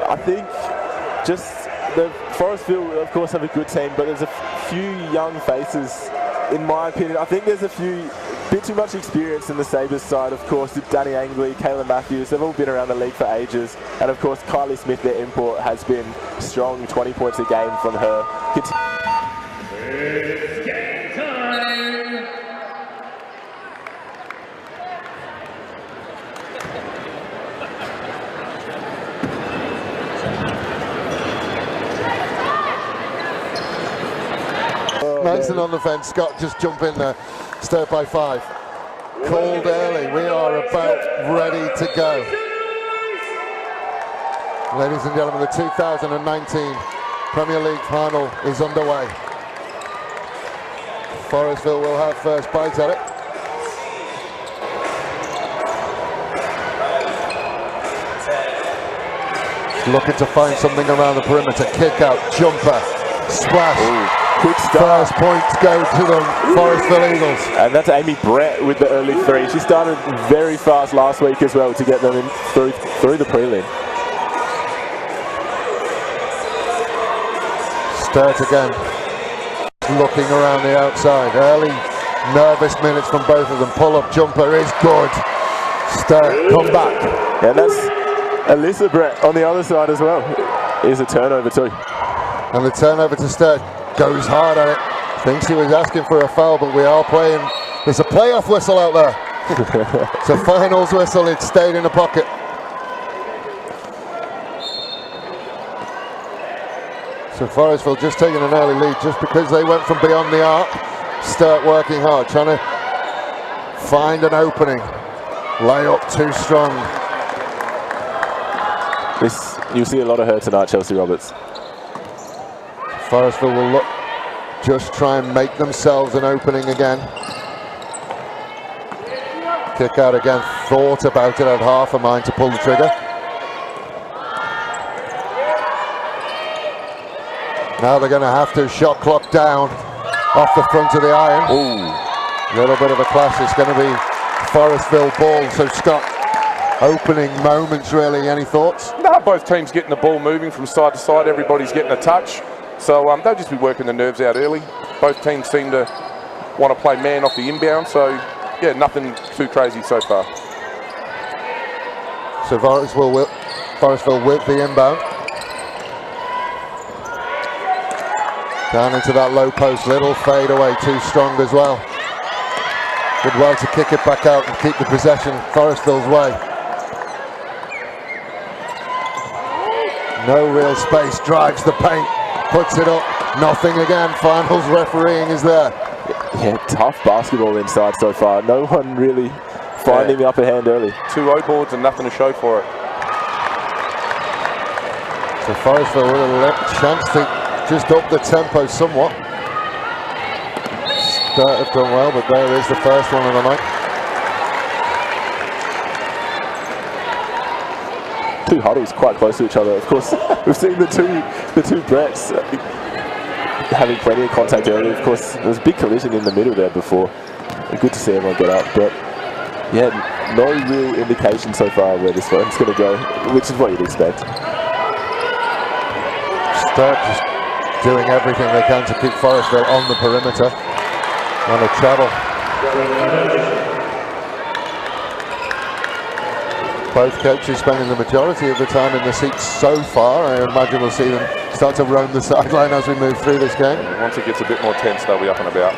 I think just the Forestville, of course, have a good team, but there's a few young faces, in my opinion. I think there's a bit too much experience in the Sabres side, of course, with Danny Angley, Kayla Matthews. They've all been around the league for ages. And, of course, Kylie Smith, their import, has been strong, 20 points a game from her. It's game time! Manson on the fence, Scott just jump in there, Sturt by 5. Called early, we are about ready to go. Ladies and gentlemen, the 2019 Premier League final is underway. Forestville will have first bite at it. Looking to find something around the perimeter, kick out, jumper, splash. Ooh. Quick start. First points go to the Forestville Eagles. And that's Amy Brett with the early 3. She started very fast last week as well to get them in through the prelim. Sturt again, looking around the outside. Early nervous minutes from both of them. Pull-up jumper is good. Sturt, come back. And that's Alyssa Brett on the other side as well. Is a turnover too. And the turnover to Sturt. Goes hard at it. Thinks he was asking for a foul, but we are playing. There's a playoff whistle out there. It's a finals whistle. It stayed in the pocket. So Forestville just taking an early lead just because they went from beyond the arc. Sturt working hard, trying to find an opening. Layup too strong. You'll see a lot of her tonight, Chelsea Roberts. Forestville will look, just try and make themselves an opening again. Kick out again, thought about it, had half a mind to pull the trigger. Now they're going to have to shot clock down off the front of the iron. Ooh. A little bit of a clash. It's going to be Forestville ball. So Scott, opening moments really, any thoughts? No, both teams getting the ball moving from side to side. Everybody's getting a touch. So they'll just be working the nerves out early. Both teams seem to want to play man off the inbound. So, yeah, nothing too crazy so far. So Forestville with the inbound. Down into that low post, little fade away, too strong as well. Did well to kick it back out and keep the possession Forestville's way. No real space, drives the paint. Puts it up, nothing again. Finals refereeing is there. Yeah, tough basketball inside so far. No one really finding the upper hand early. 2 O-boards and nothing to show for it. So Forestville with a chance to just up the tempo somewhat. Sturt have done well, but there is the first one of the night. Two huddles quite close to each other. Of course, we've seen the two Bretts having plenty of contact early. Of course, there was a big collision in the middle there before. Good to see everyone get up, but yeah, no real indication so far where this one's going to go, which is what you'd expect. Sturt just doing everything they can to keep Forestville on the perimeter, on a travel. Both coaches spending the majority of the time in the seats so far. I imagine we'll see them start to roam the sideline as we move through this game. Once it gets a bit more tense, they'll be up and about.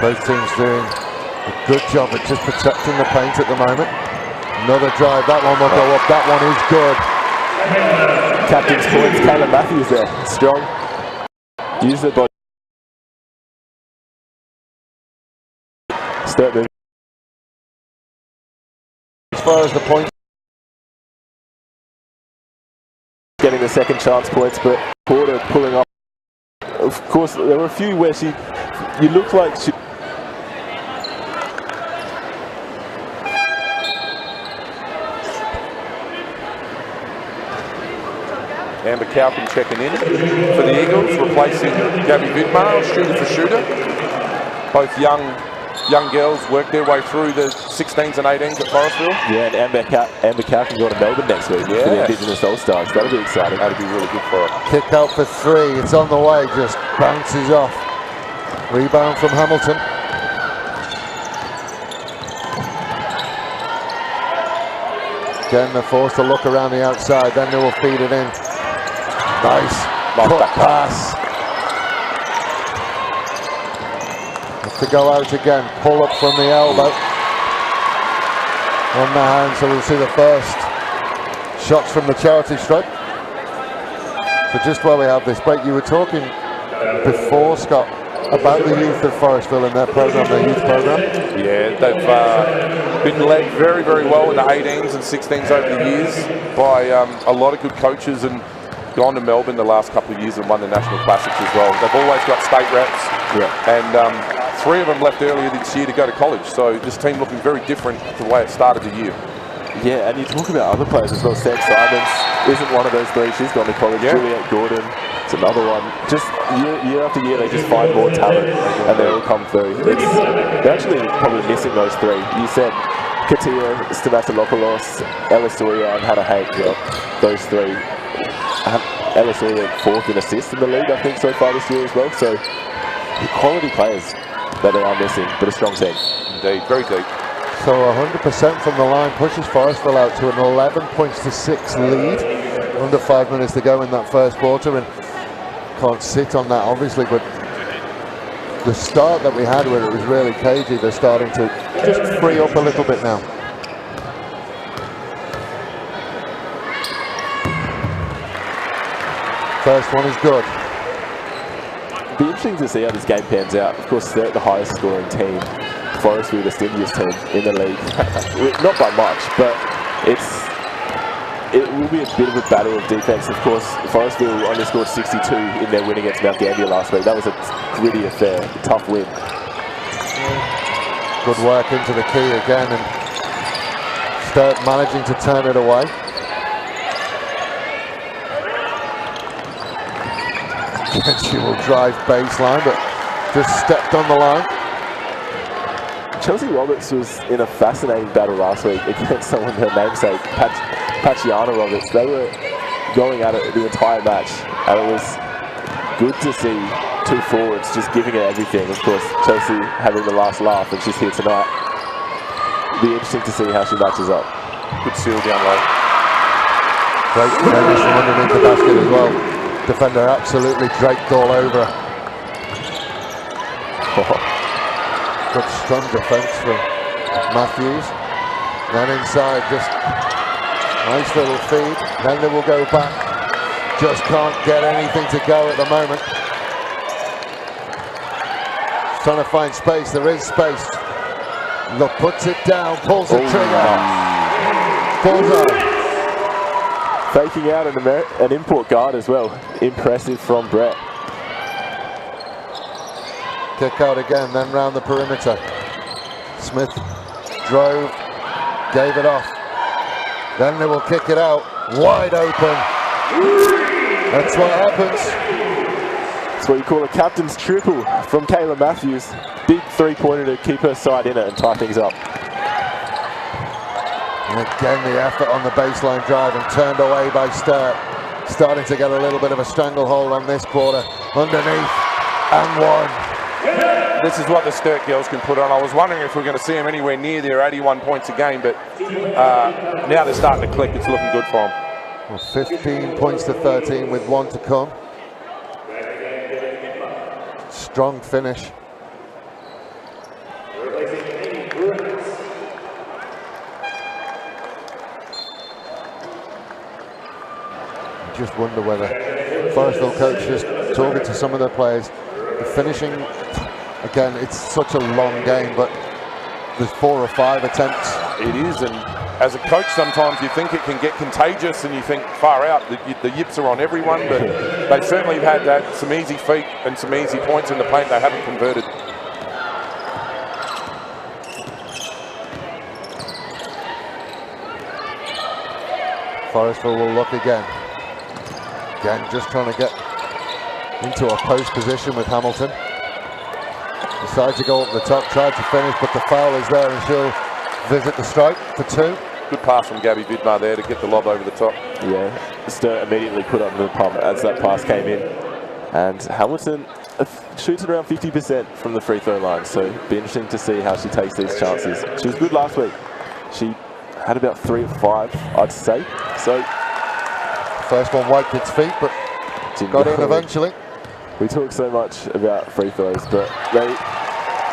Both teams doing a good job at just protecting the paint at the moment. Another drive, that one will go up, that one is good. Captain's points, Kayla Matthews there, strong. Use the body. Sturt moving. As far as the points, getting the second chance points, but Porter pulling up. Of course, there were a few where you look like she. Amber Cowpen checking in for the Eagles, replacing Gabby Vidmar, shooter for shooter. Both young young girls work their way through the 16s and 18s at Forestville. Yeah, and Amber Cow can go to Melbourne next week for the Indigenous All-Stars. That'll be exciting. That'll be really good for her. Kick out for 3. It's on the way, just bounces off. Rebound from Hamilton. Again, they're forced to look around the outside, then they will feed it in. Nice cut pass. Have to go out again, pull up from the elbow. On the hand, so we'll see the first shots from the charity stripe. So just while we have this break, you were talking before, Scott, about the youth of Forestville and their program, their youth program. Yeah, they've been led very, very well in the 18s and 16s over the years by a lot of good coaches, and gone to Melbourne the last couple of years and won the National Classics as well. They've always got state reps, and 3 of them left earlier this year to go to college. So this team looking very different to the way it started the year. Yeah, and you talk about other players as well. Sam Simons isn't one of those 3. She's gone to college. Yeah. Juliet Gordon, it's another one. Just year after year, they just find more talent, and they all come through. They're actually probably missing those 3. You said Katia, Stamatolopoulos, Ella Sawyer, and Hannah Hake. Those 3. Ella Sawyer 4th in assists in the league, I think, so far this year as well. So quality players that they are missing, but a strong team. Indeed, very deep. So 100% from the line pushes Forestville out to an 11-6 lead. Under 5 minutes to go in that first quarter, and can't sit on that obviously, but the start that we had where it was really cagey, they're starting to just free up a little bit now. First one is good. It'll be interesting to see how this game pans out. Of course, they're the highest scoring team. Forestville, the stingiest team in the league. Not by much, but it will be a bit of a battle of defense. Of course, Forestville only scored 62 in their win against Mount Gambier last week. That was a gritty affair, a tough win. Good work into the key again, and Sturt managing to turn it away. And she will drive baseline, but just stepped on the line. Chelsea Roberts was in a fascinating battle last week against someone, her namesake, Pachiana Roberts. They were going at it the entire match, and it was good to see 2 forwards just giving it everything. Of course, Chelsea having the last laugh, and she's here tonight. It'll be interesting to see how she matches up. Good seal down low. Great finish from underneath the basket as well. Defender absolutely draped all over her. Good strong defence from Matthews. Then inside, just nice little feed. Then they will go back. Just can't get anything to go at the moment. Trying to find space. There is space. Look, puts it down, pulls the trigger. Bullseye. Faking out an import guard as well. Impressive from Brett. Kick out again, then round the perimeter. Smith drove, gave it off. Then they will kick it out, wide open. That's what happens. That's what you call a captain's triple from Kayla Matthews. Big 3-pointer to keep her side in it and tie things up. And again, the effort on the baseline drive and turned away by Sturt. Starting to get a little bit of a stranglehold on this quarter. Underneath, and one. This is what the Sturt girls can put on. I was wondering if we're going to see them anywhere near their 81 points a game, but now they're starting to click. It's looking good for them. Well, 15 points to 13 with 1 to come. Strong finish. Just wonder whether Forestville coach just talking to some of their players. The finishing, again, it's such a long game, but there's 4 or 5 attempts. It is, and as a coach, sometimes you think it can get contagious, and you think far out. The yips are on everyone, but they certainly have had some easy feet and some easy points in the paint they haven't converted. Forestville will look again. Again, just trying to get into a post position with Hamilton. Decides to go up the top, tried to finish, but the foul is there, and she'll visit the stripe for 2. Good pass from Gabby Vidmar there to get the lob over the top. Yeah, Sturt immediately put on the pump as that pass came in. And Hamilton shoots around 50% from the free throw line, so it'll be interesting to see how she takes these chances. She was good last week. She had about 3 of 5, I'd say. So first one wiped its feet, but got in eventually. We talk so much about free throws, but they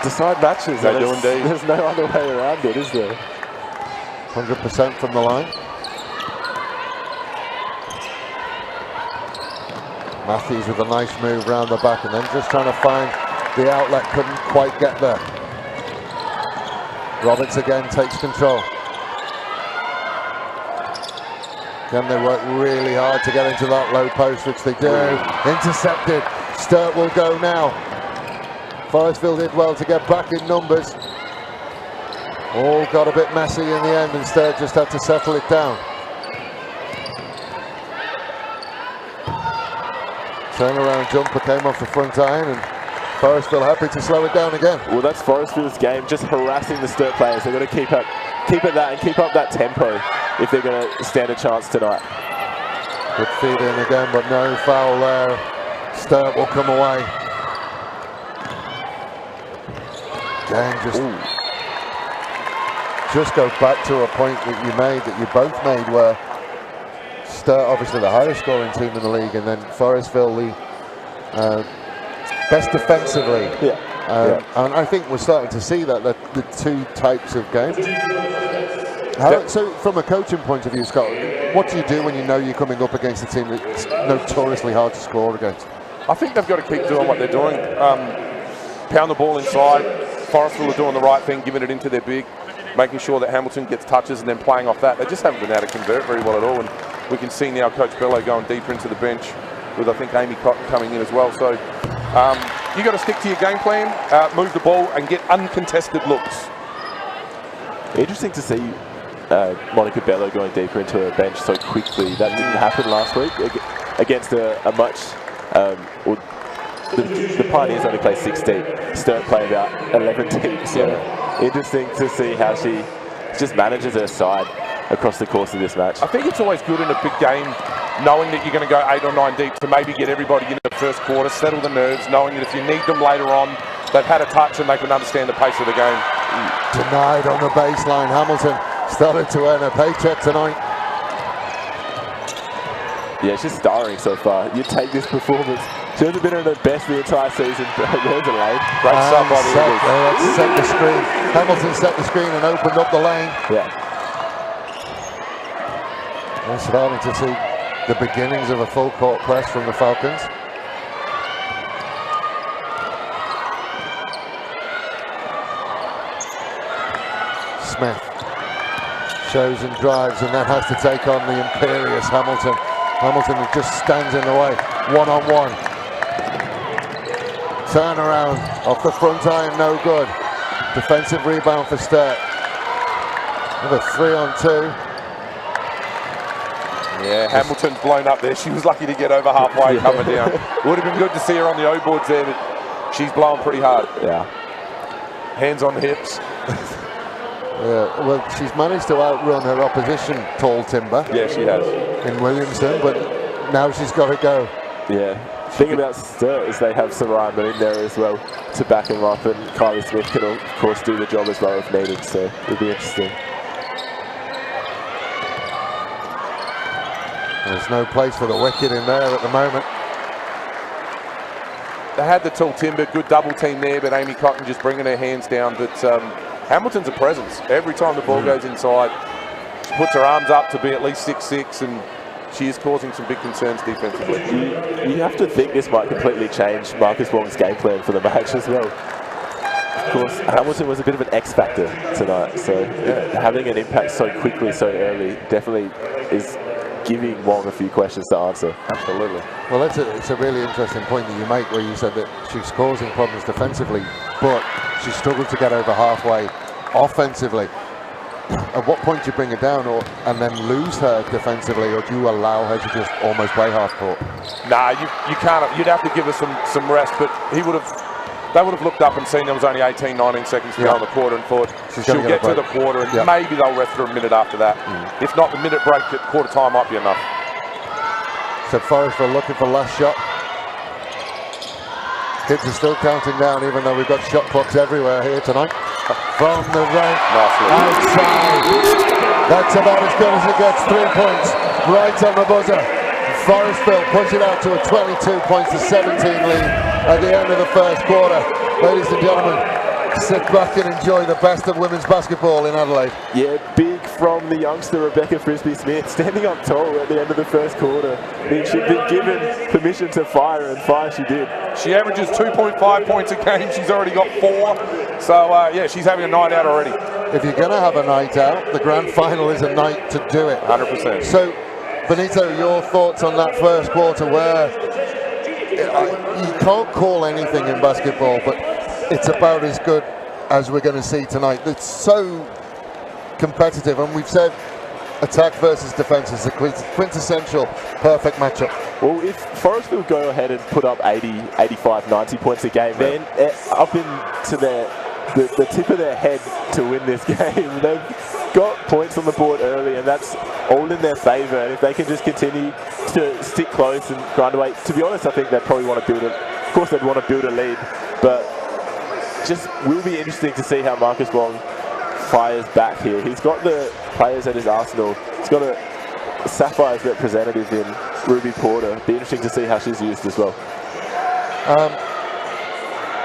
decide matches. They do indeed. There's no other way around it, is there? 100% from the line. Matthews with a nice move round the back, and then just trying to find the outlet, couldn't quite get there. Roberts again takes control. Then they work really hard to get into that low post, which they do. Intercepted. Sturt will go now. Forestville did well to get back in numbers. All got a bit messy in the end, and Sturt just had to settle it down. Turnaround jumper came off the front iron, and Forestville happy to slow it down again. Well, that's Forestville's game, just harassing the Sturt players. They've got to keep at that and keep up that tempo if they're going to stand a chance tonight. Good feed in again, but no foul there. Sturt will come away. Again, just go back to a point that you both made, where Sturt, obviously the highest scoring team in the league, and then Forestville, the best defensively. And I think we're starting to see that the 2 types of games. So from a coaching point of view, Scott, what do you do when you know you're coming up against a team that's notoriously hard to score against? I think they've got to keep doing what they're doing. Pound the ball inside. Forestville are doing the right thing, giving it into their big, making sure that Hamilton gets touches and then playing off that. They just haven't been able to convert very well at all. And we can see now Coach Bello going deeper into the bench with, I think, Amy Cotton coming in as well. So you got to stick to your game plan, move the ball and get uncontested looks. Interesting to see Monica Bello going deeper into her bench so quickly. That didn't happen last week against a much... the Pioneers only play 6 deep. Sturt play about 11 deep. So interesting to see how she just manages her side across the course of this match. I think it's always good in a big game knowing that you're going to go 8 or 9 deep to maybe get everybody into the first quarter, settle the nerves, knowing that if you need them later on, they've had a touch and they can understand the pace of the game. Denied on the baseline. Hamilton started to earn a paycheck tonight. Yeah, she's starring so far. You take this performance. She hasn't been at her best the entire season. There's a lane. Great start by the Eagles. Set the screen. Hamilton set the screen and opened up the lane. Yeah. We're starting to see the beginnings of a full court press from the Falcons. Smith shows and drives, and then has to take on the imperious Hamilton. Hamilton just stands in the way, one-on-one. Turnaround off the front iron, no good. Defensive rebound for Sturt. Another 3-on-2. Yeah, Hamilton's blown up there. She was lucky to get over halfway coming down. Would have been good to see her on the O-boards there, but she's blowing pretty hard. Yeah. Hands on the hips. Yeah, well, she's managed to outrun her opposition, Tall Timber. Yeah, she has. In Williamston, but now she's got to go. Yeah. The thing about Sturt is they have Saraiman in there as well to back him up, and Kylie Smith can, of course, do the job as well if needed, so it'll be interesting. There's no place for the wicket in there at the moment. They had the Tall Timber, good double team there, but Amy Cotton just bringing her hands down. But Hamilton's a presence. Every time the ball goes inside, she puts her arms up to be at least 6'6", and she is causing some big concerns defensively. You have to think this might completely change Marcus Wong's game plan for the match as well. Of course, Hamilton was a bit of an X factor tonight, so having an impact so quickly, so early, definitely is giving Wong a few questions to answer. Absolutely. Well, it's a really interesting point that you make, where you said that she's causing problems defensively, but she struggled to get over halfway offensively. At what point do you bring her down and then lose her defensively, or do you allow her to just almost play half court? Nah, you can't. You'd have to give her some rest, but he would have they would have looked up and seen there was only 18, 19 seconds to go in the quarter and thought she'll get to the quarter and maybe they'll rest her a minute after that. If not, the minute break at quarter time might be enough. So Forestville looking for last shot. Kids are still counting down, even though we've got shot clocks everywhere here tonight. From the right outside. That's about as good as it gets. 3 points right on the buzzer. Forestville push it out to a 22 points to 17 lead at the end of the first quarter. Ladies and gentlemen, sit back and enjoy the best of women's basketball in Adelaide. Yeah, big from the youngster Rebekah Frisby-Smith, standing up tall at the end of the first quarter. I mean, she'd been given permission to fire, and fire she did. She averages 2.5 points a game. She's already got 4. So, yeah, she's having a night out already. If you're going to have a night out, the grand final is a night to do it. 100%. So, Benito, your thoughts on that first quarter where you can't call anything in basketball, but it's about as good as we're going to see tonight. It's so competitive, and we've said attack versus defense is the quintessential perfect matchup. Well, if Forestville go ahead and put up 80, 85, 90 points a game, then up into the tip of their head to win this game. They've got points on the board early, and that's all in their favour. And if they can just continue to stick close and grind away, to be honest, I think they'd probably want to build of course they'd want to build a lead, but just will be interesting to see how Marcus Wong fires back here. He's got the players at his arsenal. He's got a Sapphires representative in Ruby Porter. Be interesting to see how she's used as well.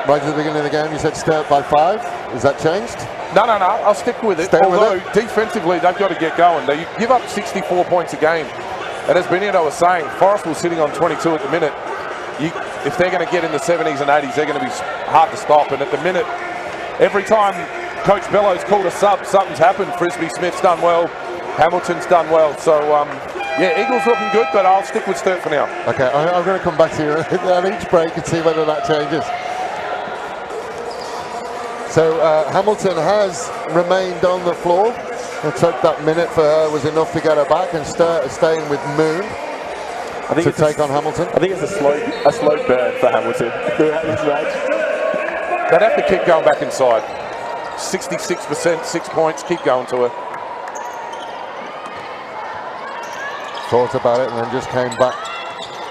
Right at the beginning of the game, you said Sturt by 5. Has that changed? No. I'll stick with it. Although defensively, they've got to get going. They give up 64 points a game. And as Benito was saying, Forestville's sitting on 22 at the minute. If they're going to get in the 70s and 80s, they're going to be hard to stop. And at the minute, every time Coach Bellows called a sub, something's happened. Frisby-Smith's done well. Hamilton's done well. So, yeah, Eagles looking good, but I'll stick with Sturt for now. Okay, I'm going to come back to you at each break and see whether that changes. So Hamilton has remained on the floor. It took that minute for her was enough to get her back, and Sturt is staying with Moon to take on Hamilton. I think it's a slow burn for Hamilton throughout this match. They'd have to keep going back inside. 66%, 6 points, keep going to her. Thought about it and then just came back.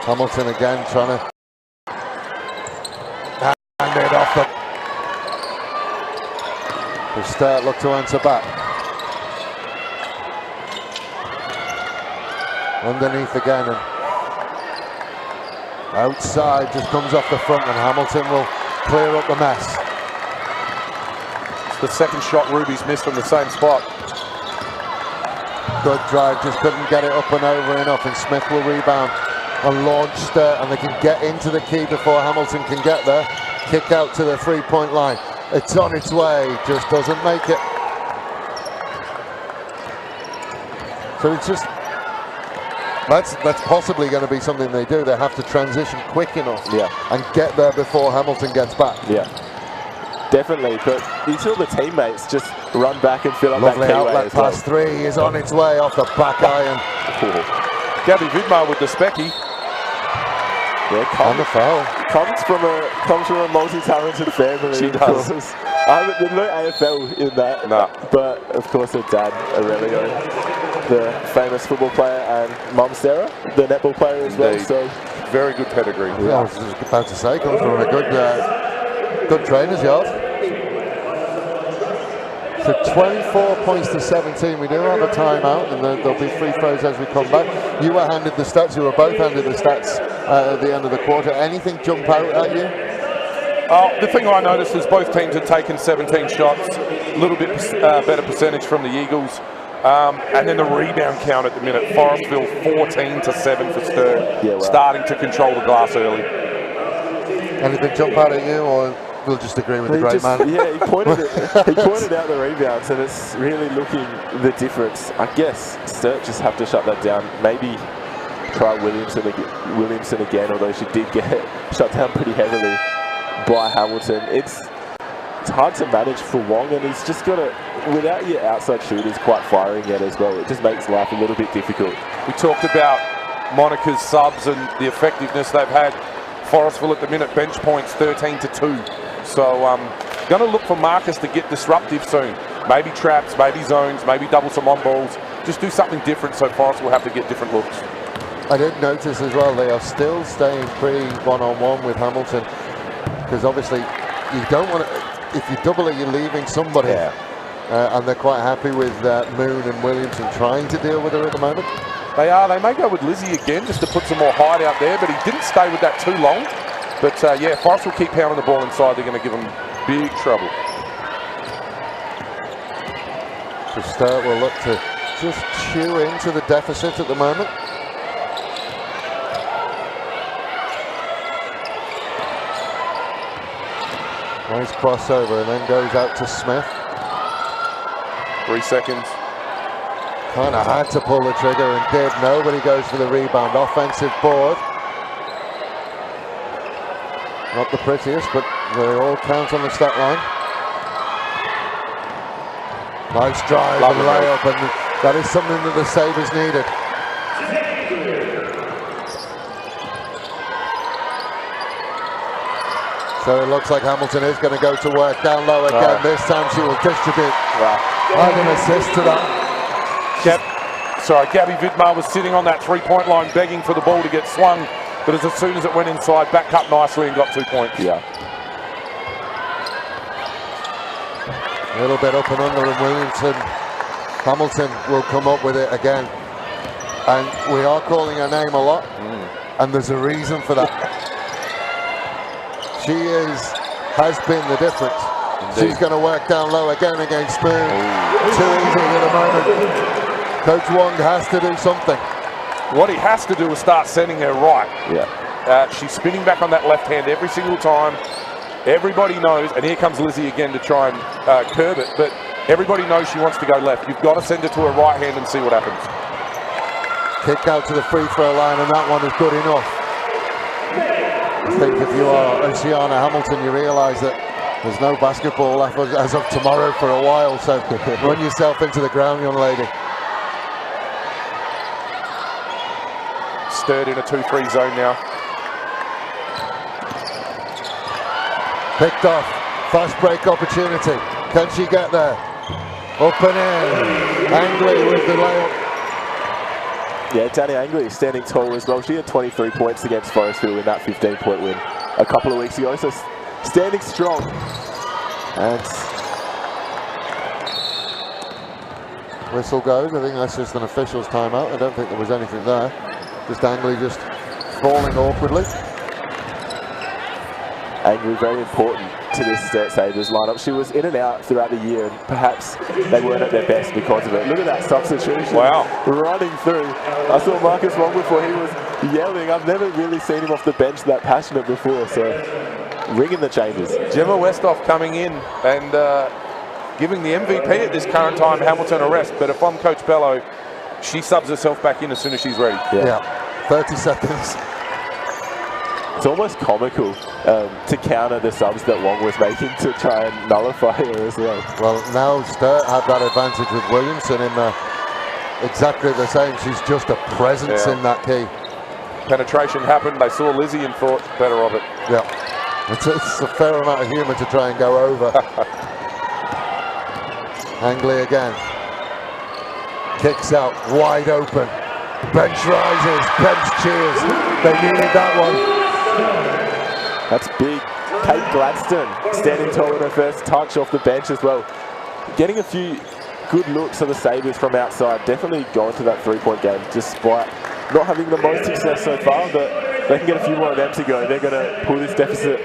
Hamilton again trying to hand it off the... Sturt look to answer back. Underneath again, and outside just comes off the front, and Hamilton will clear up the mess. It's the second shot Ruby's missed from the same spot. Good drive, just couldn't get it up and over enough, and Smith will rebound and launch Sturt, and they can get into the key before Hamilton can get there. Kick out to the 3-point line. It's on its way, just doesn't make it. So it's just, that's possibly going to be something they do. They have to transition quick enough and get there before Hamilton gets back. Yeah, definitely. But you saw the teammates just run back and fill up that keyway outlet as well. Pass 3 is on its way off the back iron. Gabby Vidmar with the specky. Yeah, on the foul. Comes from a multi-talented family. She does. There's no AFL in that. No. But of course her dad, Aurelio, the famous football player, and mum Sarah, the netball player as well. So very good pedigree. Yeah, I was just about to say, comes from a good trainer's yard. So 24 points to 17. We do have a timeout, and there'll be free throws as we come back. You were handed the stats. You were both handed the stats at the end of the quarter. Anything jump out at you? The thing I noticed is both teams had taken 17 shots, a little bit better percentage from the Eagles. And then the rebound count at the minute. Forestville 14 to 7 for Sturt, starting to control the glass early. Anything jump out at you, or we'll just agree with the great man? Yeah, he pointed out the rebounds, and it's really looking the difference. I guess Sturt just have to shut that down. Maybe try Williamson again, although she did get shut down pretty heavily by Hamilton. It's hard to manage for Wong, and he's just got to, without your outside shooters quite firing yet as well, it just makes life a little bit difficult. We talked about Monica's subs and the effectiveness they've had. Forestville at the minute bench points 13 to 2. So going to look for Marcus to get disruptive soon. Maybe traps, maybe zones, maybe double some on balls. Just do something different so Forest will have to get different looks. I did notice as well they are still staying pretty one-on-one with Hamilton, because obviously you don't want to, if you double it, you're leaving somebody. Yeah. And they're quite happy with Moon and Williamson trying to deal with her at the moment. They are. They may go with Lizzie again just to put some more height out there, but he didn't stay with that too long. But yeah, Forest will keep pounding the ball inside. They're going to give them big trouble. So Sturt will look to just chew into the deficit at the moment. Nice crossover and then goes out to Smith. 3 seconds. Kind of had to pull the trigger and did. Nobody goes for the rebound. Offensive board. Not the prettiest, but they all count on the stat line. Nice drive and layup, and that is something that the Sabres needed. So it looks like Hamilton is going to go to work down low again. This time she will distribute. And an assist to that. Gabby Vidmar was sitting on that three-point line begging for the ball to get swung, but as soon as it went inside, backed up nicely and got 2 points. Yeah. A little bit up and under, and Williamson. Hamilton will come up with it again. And we are calling her name a lot, and there's a reason for that. She has been the difference. Indeed. She's going to work down low again against Spoon. Too easy at the moment. Coach Wong has to do something. What he has to do is start sending her right. Yeah. She's spinning back on that left hand every single time. Everybody knows, and here comes Lizzie again to try and curb it, but everybody knows she wants to go left. You've got to send it to her right hand and see what happens. Kick out to the free throw line, and that one is good enough. I think if you are Oceana Hamilton, you realise that there's no basketball left as of tomorrow for a while, so run yourself into the ground, young lady. Sturt in a 2-3 zone now. Picked off, fast break opportunity. Can she get there? Up and in. Angley with the layup. Yeah, Danny Angley standing tall as well. She had 23 points against Forestville in that 15-point win a couple of weeks ago. So standing strong. And whistle goes. I think that's just an official's timeout. I don't think there was anything there. Just Angley just falling awkwardly. Angley very important to this Sturt Sabres lineup. She was in and out throughout the year, and perhaps they weren't at their best because of it. Look at that substitution. Wow. Running through. I saw Marcus Wong before. He was yelling. I've never really seen him off the bench that passionate before, so ringing the changes. Gemma Westhoff coming in and giving the MVP at this current time Hamilton a rest, but if I'm Coach Bello, she subs herself back in as soon as she's ready. Yeah. 30 seconds. It's almost comical to counter the subs that Wong was making to try and nullify her as well. Well, now Sturt had that advantage with Williamson in exactly the same. She's just a presence in that key. Penetration happened. They saw Lizzie and thought better of it. Yeah. It's a fair amount of humour to try and go over. Angley again. Kicks out, wide open. Bench rises, bench cheers. They needed that one. That's big. Kate Gladstone standing tall in her first touch off the bench as well. Getting a few good looks of the Sabres from outside. Definitely going to that three-point game despite not having the most success so far, but they can get a few more of them to go. They're going to pull this deficit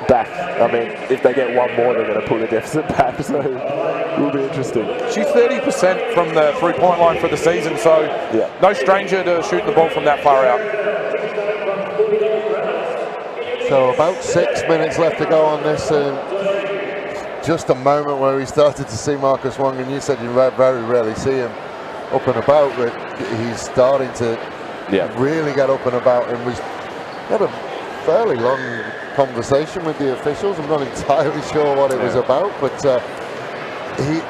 back. I mean, if they get one more, they're going to pull the deficit back, so it will be interesting. She's 30% from the three-point line for the season, so no stranger to shooting the ball from that far out. So about 6 minutes left to go on this, and just a moment where we started to see Marcus Wong, and you said you very rarely see him up and about, but he's starting to really get up and about, and had a fairly long conversation with the officials. I'm not entirely sure what it was about, but he,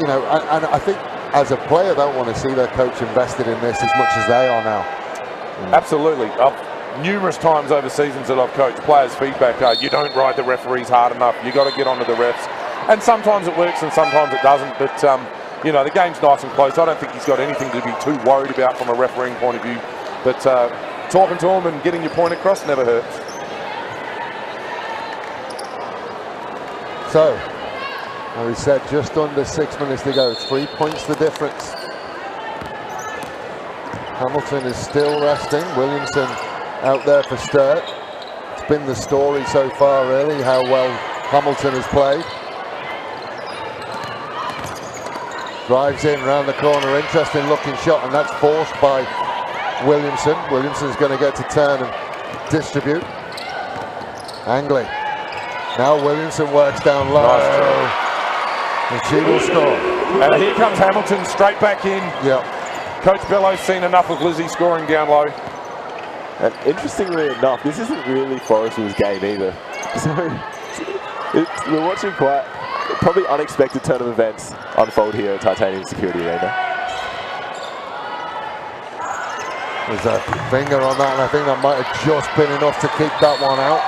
you know, and I think as a player, they want to see their coach invested in this as much as they are now. Absolutely. numerous times over seasons that I've coached, players' feedback are, you don't ride the referees hard enough, you got to get onto the refs. And sometimes it works and sometimes it doesn't, but you know, the game's nice and close. I don't think he's got anything to be too worried about from a refereeing point of view, but talking to him and getting your point across never hurts. So, as we said, just under 6 minutes to go, 3 points the difference. Hamilton is still resting. Williamson out there for Sturt. It's been the story so far, really, how well Hamilton has played. Drives in round the corner, interesting looking shot, and that's forced by Williamson. Williamson's going to get to turn and distribute. Angley. Now Williamson works down low. And she will score. And here comes Hamilton straight back in. Yep. Coach Bello's seen enough of Lizzie scoring down low. And interestingly enough, this isn't really Forestville's game either. So we're watching quite probably unexpected turn of events unfold here at Titanium Security Arena. There's a finger on that, and I think that might have just been enough to keep that one out.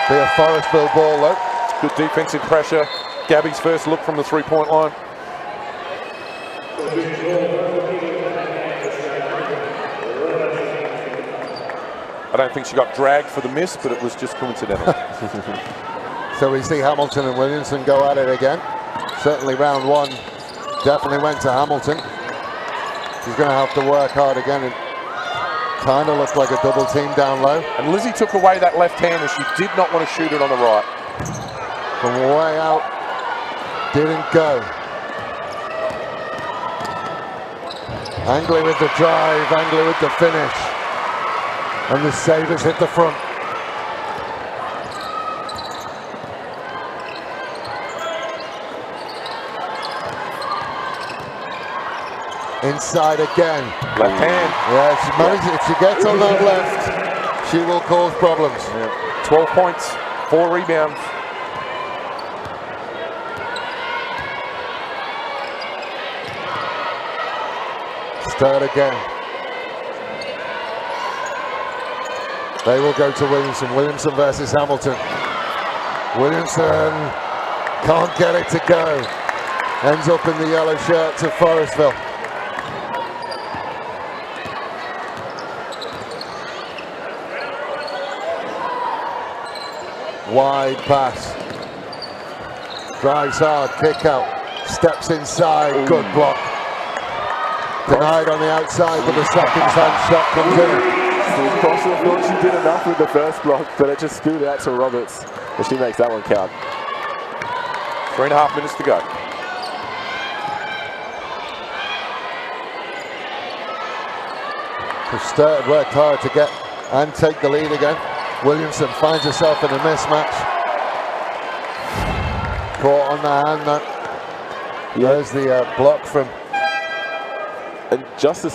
Be a Forestville ball though. Good defensive pressure. Gabby's first look from the three-point line. I don't think she got dragged for the miss, but it was just coincidental. So we see Hamilton and Williamson go at it again. Certainly round one definitely went to Hamilton. She's going to have to work hard again. It kind of looked like a double team down low. And Lizzie took away that left hand and she did not want to shoot it on the right. From way out, didn't go. Angley with the drive, Angley with the finish. And the Sabres hit the front. Inside again. Left hand. Yeah, she manages, if she gets on that left, she will cause problems. Yeah. 12 points, 4 rebounds. Sturt again. They will go to Williamson. Williamson versus Hamilton. Williamson can't get it to go. Ends up in the yellow shirt to Forestville. Wide pass. Drives hard, kick out. Steps inside, good block. Denied on the outside, but the second time shot comes in. Forestville thought she did enough with the first block, but it just spilled out to Roberts, and she makes that one count. 3.5 minutes to go. So Sturt worked hard to get and take the lead again. Williamson finds herself in a mismatch. Caught on the hand. That. There's the block from. And just a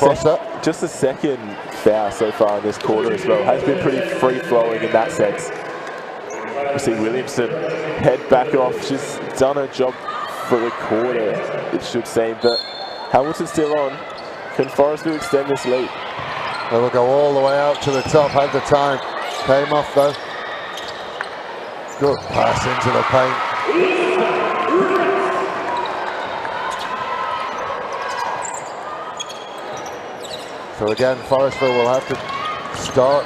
second foul so far in this quarter as well. Has been pretty free-flowing in that sense. We see Williamson head back off. She's done her job for the quarter, it should seem. But Hamilton's still on. Can Forestville extend this lead? They will go all the way out to the top. Had the time. Came off though. Good pass into the paint. So again, Forestville will have to start,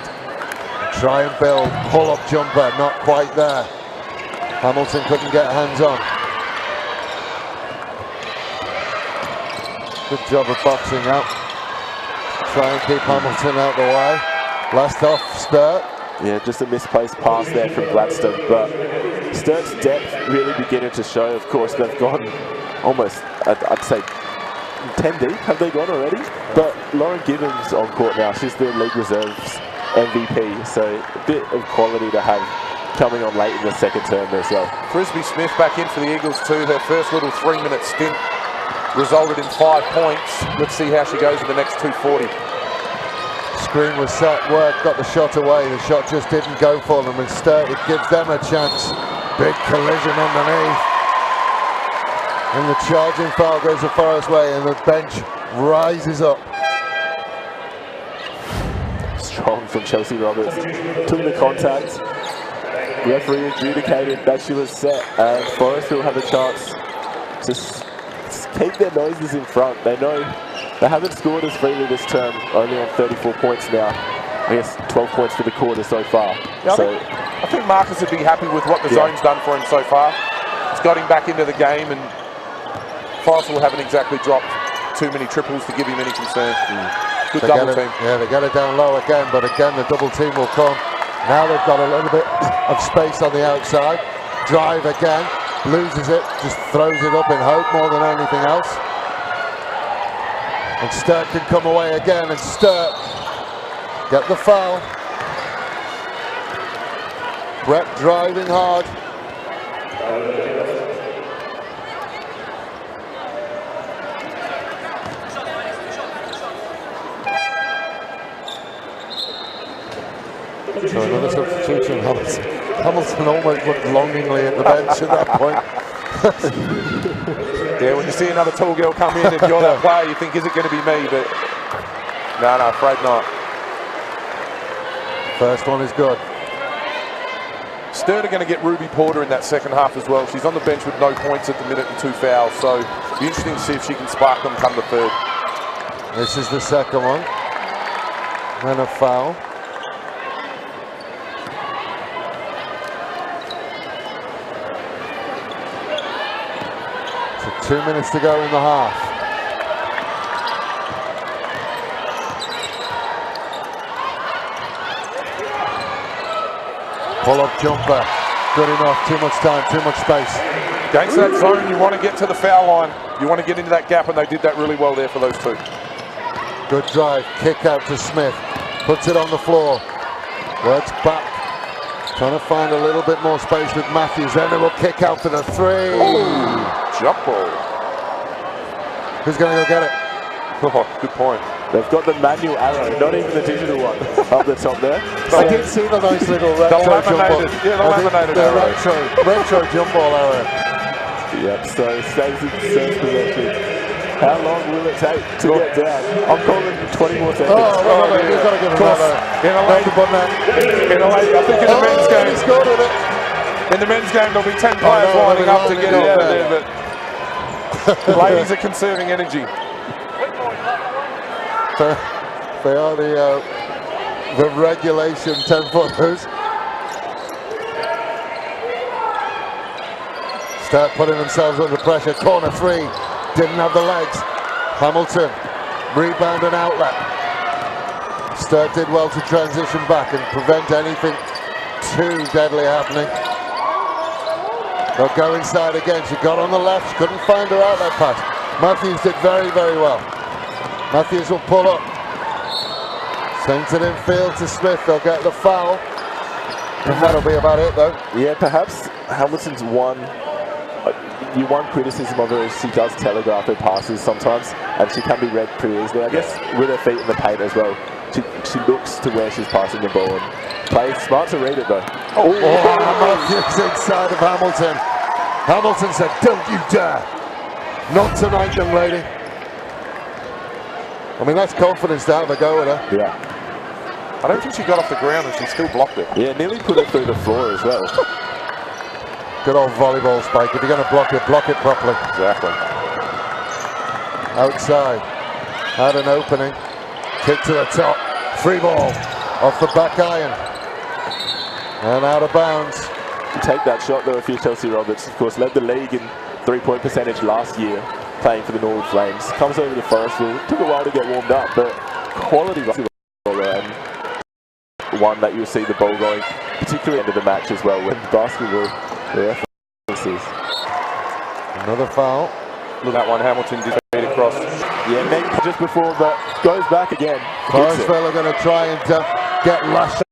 try and build, pull-up jumper, not quite there. Hamilton couldn't get hands on. Good job of boxing out. Try and keep Hamilton out the way. Last off, Sturt. Yeah, just a misplaced pass there from Gladstone, but Sturt's depth really beginning to show. Of course, they've gone almost, I'd say, 10 deep, have they gone already? But Lauren Gibbons on court now. She's the league reserves MVP, so a bit of quality to have coming on late in the second term as well. Frisby-Smith back in for the Eagles too. Her first little 3-minute stint resulted in 5 points. Let's see how she goes in the next 2:40. Screen was set, work, got the shot away. The shot just didn't go for them, and Sturt, it gives them a chance. Big collision underneath. And the charging foul goes the Forest way, and the bench rises up. strong from Chelsea Roberts. Took the contact. Referee adjudicated that she was set, and Forestville have a chance to keep their noses in front. They know they haven't scored as freely this term, only on 34 points now. I guess 12 points for the quarter so far. Yeah, I think Marcus would be happy with what the zone's done for him so far. It's got him back into the game, and Forestville haven't exactly dropped too many triples to give him any concern. Good double team. Yeah, they get it down low again, but again the double team will come. Now they've got a little bit of space on the outside. Drive again, loses it, just throws it up in hope more than anything else. And Sturt can come away again, and Sturt get the foul. Brett driving hard. So another substitution. Hamilton almost looked longingly at the bench at that point. Yeah, when you see another tall girl come in and you're that player, you think, is it going to be me? But no, afraid not. First one is good. Sturt are going to get Ruby Porter in that second half as well. She's on the bench with no points at the minute and 2 fouls, so it'll be interesting to see if she can spark them come the third. This is the second one. Then a foul. So 2 minutes to go in the half. Pull-up jumper, good enough, too much time, too much space. Against that zone, you want to get to the foul line. You want to get into that gap, and they did that really well there for those two. Good drive, kick out to Smith, puts it on the floor, works back, trying to find a little bit more space with Matthews, then they will kick out for the three. Ooh, jump ball. Who's going to go get it? Oh, good point. They've got the manual arrow, not even the digital one, up the top there. I did see the nice little retro jump ball. Yeah, the laminated the arrow. retro jump ball arrow. Yep, so stays in first possession. How long will it take to get down? I'm calling 20 more seconds. You've got to give him that. In a lady, I think in the men's game, he scored with it. in the men's game there'll be 10 players lining up to get it out of there, but ladies are conserving energy. They are the regulation 10-footers. Start putting themselves under pressure. Corner three, didn't have the legs. Hamilton, rebound and outlet. Sturt did well to transition back and prevent anything too deadly happening. They'll go inside again. She got on the left, she couldn't find her outlet pass. Matthews did very, very well. Matthews will pull up. Sends it infield to Smith. They'll get the foul. And that'll be about it, though. Yeah, perhaps Hamilton's one criticism of her is she does telegraph her passes sometimes, and she can be read pretty easily. I guess with her feet in the paint as well. She looks to where she's passing the ball and plays smart to read it, though. Matthews inside of Hamilton. Hamilton said, "Don't you dare. Not tonight, young lady." I mean, that's confidence to have a go at her. Yeah. I don't think she got off the ground and she still blocked it. Yeah, nearly put it through the floor as well. Good old volleyball spike. If you're going to block it properly. Exactly. Outside. Had an opening. Kick to the top. Free ball. Off the back iron. And out of bounds. You take that shot, though, if you're Chelsea Roberts. Of course, led the league in three-point percentage last year, playing for the Norwood Flames. Comes over to Forestville. Took a while to get warmed up, but quality basketball, and one that you'll see the ball going, particularly into the match as well. When basketball, the references. Another foul. Look at that one, Hamilton did beat across. Yeah, maybe just before, but goes back again. Forestville are going to try and get lashed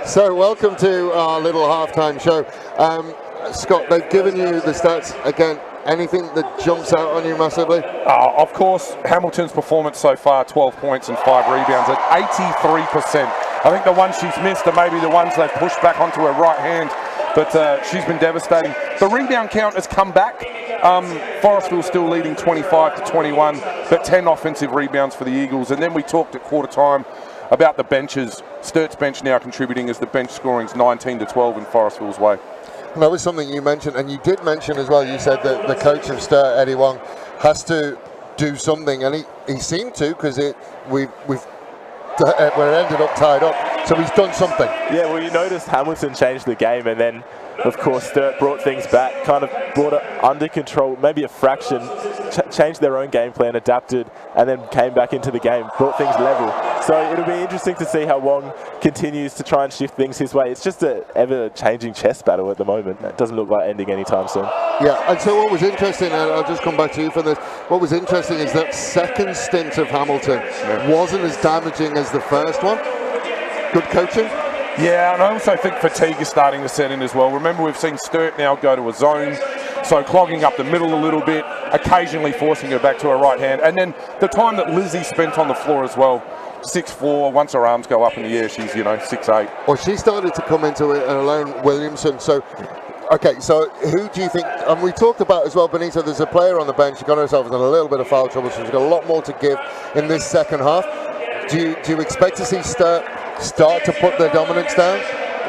So welcome to our little halftime show. Scott, they've given you the stats again. Anything that jumps out on you massively? Of course, Hamilton's performance so far, 12 points and 5 rebounds at 83%. I think the ones she's missed are maybe the ones they've pushed back onto her right hand, but she's been devastating. The rebound count has come back. Forestville still leading 25-21, but 10 offensive rebounds for the Eagles. And then we talked at quarter time about the benches. Sturt's bench now contributing as the bench scoring's 19-12 in Forestville's way. And that was something you mentioned, and you did mention as well, you said that the coach of Sturt, Eddie Wong, has to do something, and he seemed to, because we're ended up tied up, so he's done something. Yeah, well, you noticed Hamilton changed the game, and then, of course, Sturt brought things back, kind of brought it under control, maybe a fraction, changed their own game plan, adapted, and then came back into the game, brought things level. So it'll be interesting to see how Wong continues to try and shift things his way. It's just an ever-changing chess battle at the moment. It doesn't look like ending anytime soon. Yeah, and so what was interesting, and I'll just come back to you for this, what was interesting is that second stint of Hamilton wasn't as damaging as the first one. Good coaching? Yeah, and I also think fatigue is starting to set in as well. Remember, we've seen Sturt now go to a zone, so clogging up the middle a little bit, occasionally forcing her back to her right hand, and then the time that Lizzie spent on the floor as well. 6'4", once her arms go up in the air, she's, 6'8". Well, she started to come into it alone, Williamson. So, okay, so who do you think, and we talked about as well, Benito, there's a player on the bench, she got herself in a little bit of foul trouble, so she's got a lot more to give in this second half. Do you expect to see Sturt start to put their dominance down?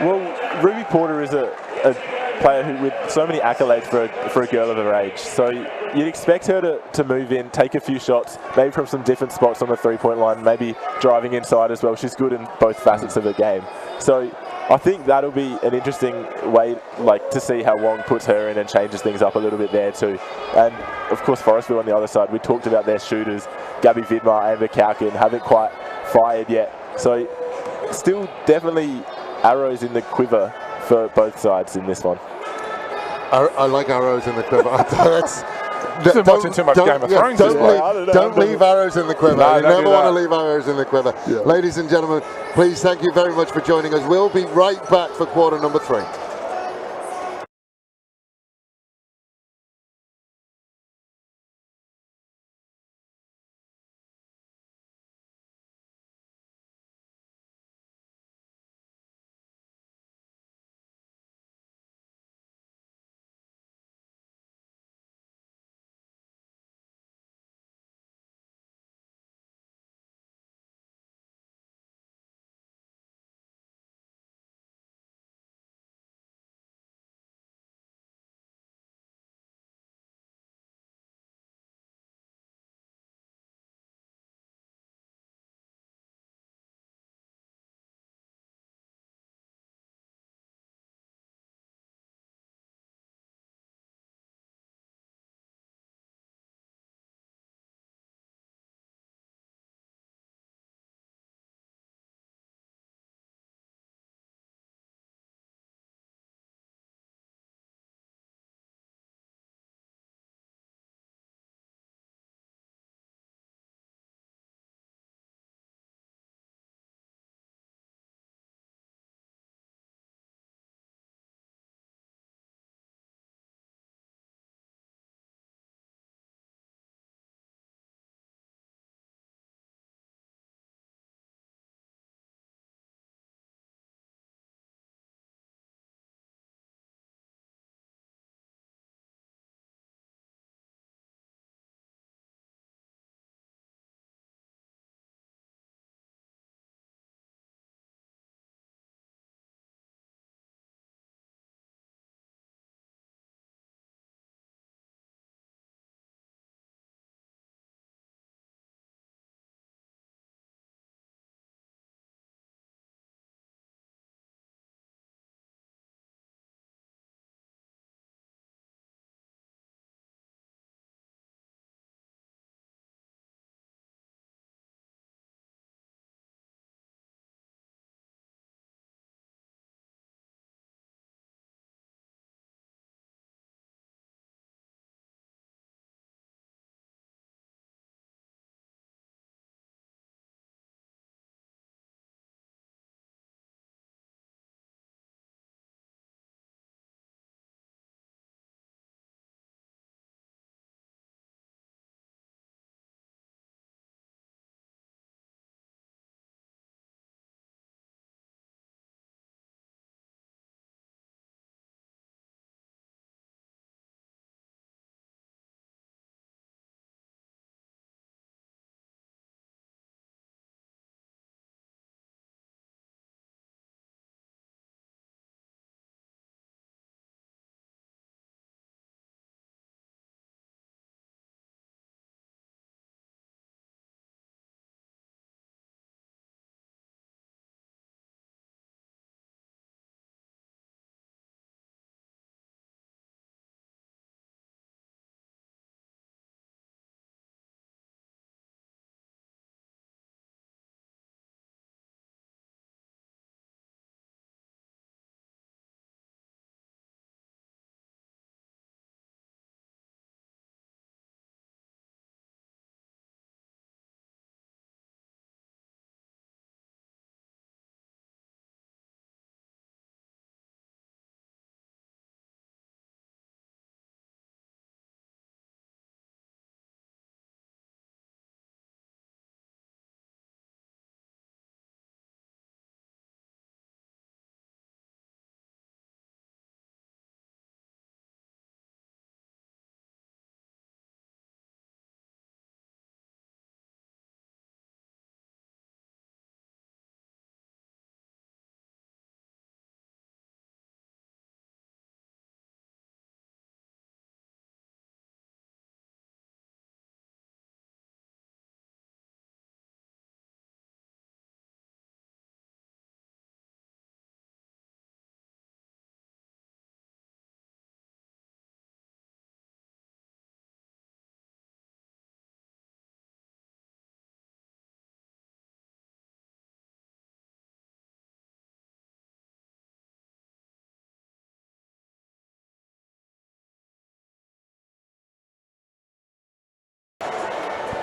Well, Ruby Porter is a player who with so many accolades for a girl of her age. So you'd expect her to move in, take a few shots, maybe from some different spots on the three-point line, maybe driving inside as well. She's good in both facets of the game. So I think that'll be an interesting way, to see how Wong puts her in and changes things up a little bit there too. And of course, Forestville on the other side, we talked about their shooters. Gabby Vidmar and McCowkin haven't quite fired yet. So still definitely arrows in the quiver for both sides in this one. I like arrows in the quiver. Watching too much Game of Thrones. Don't leave arrows in the quiver. No, you never want to leave arrows in the quiver. Yeah. Ladies and gentlemen, please thank you very much for joining us. We'll be right back for quarter number 3.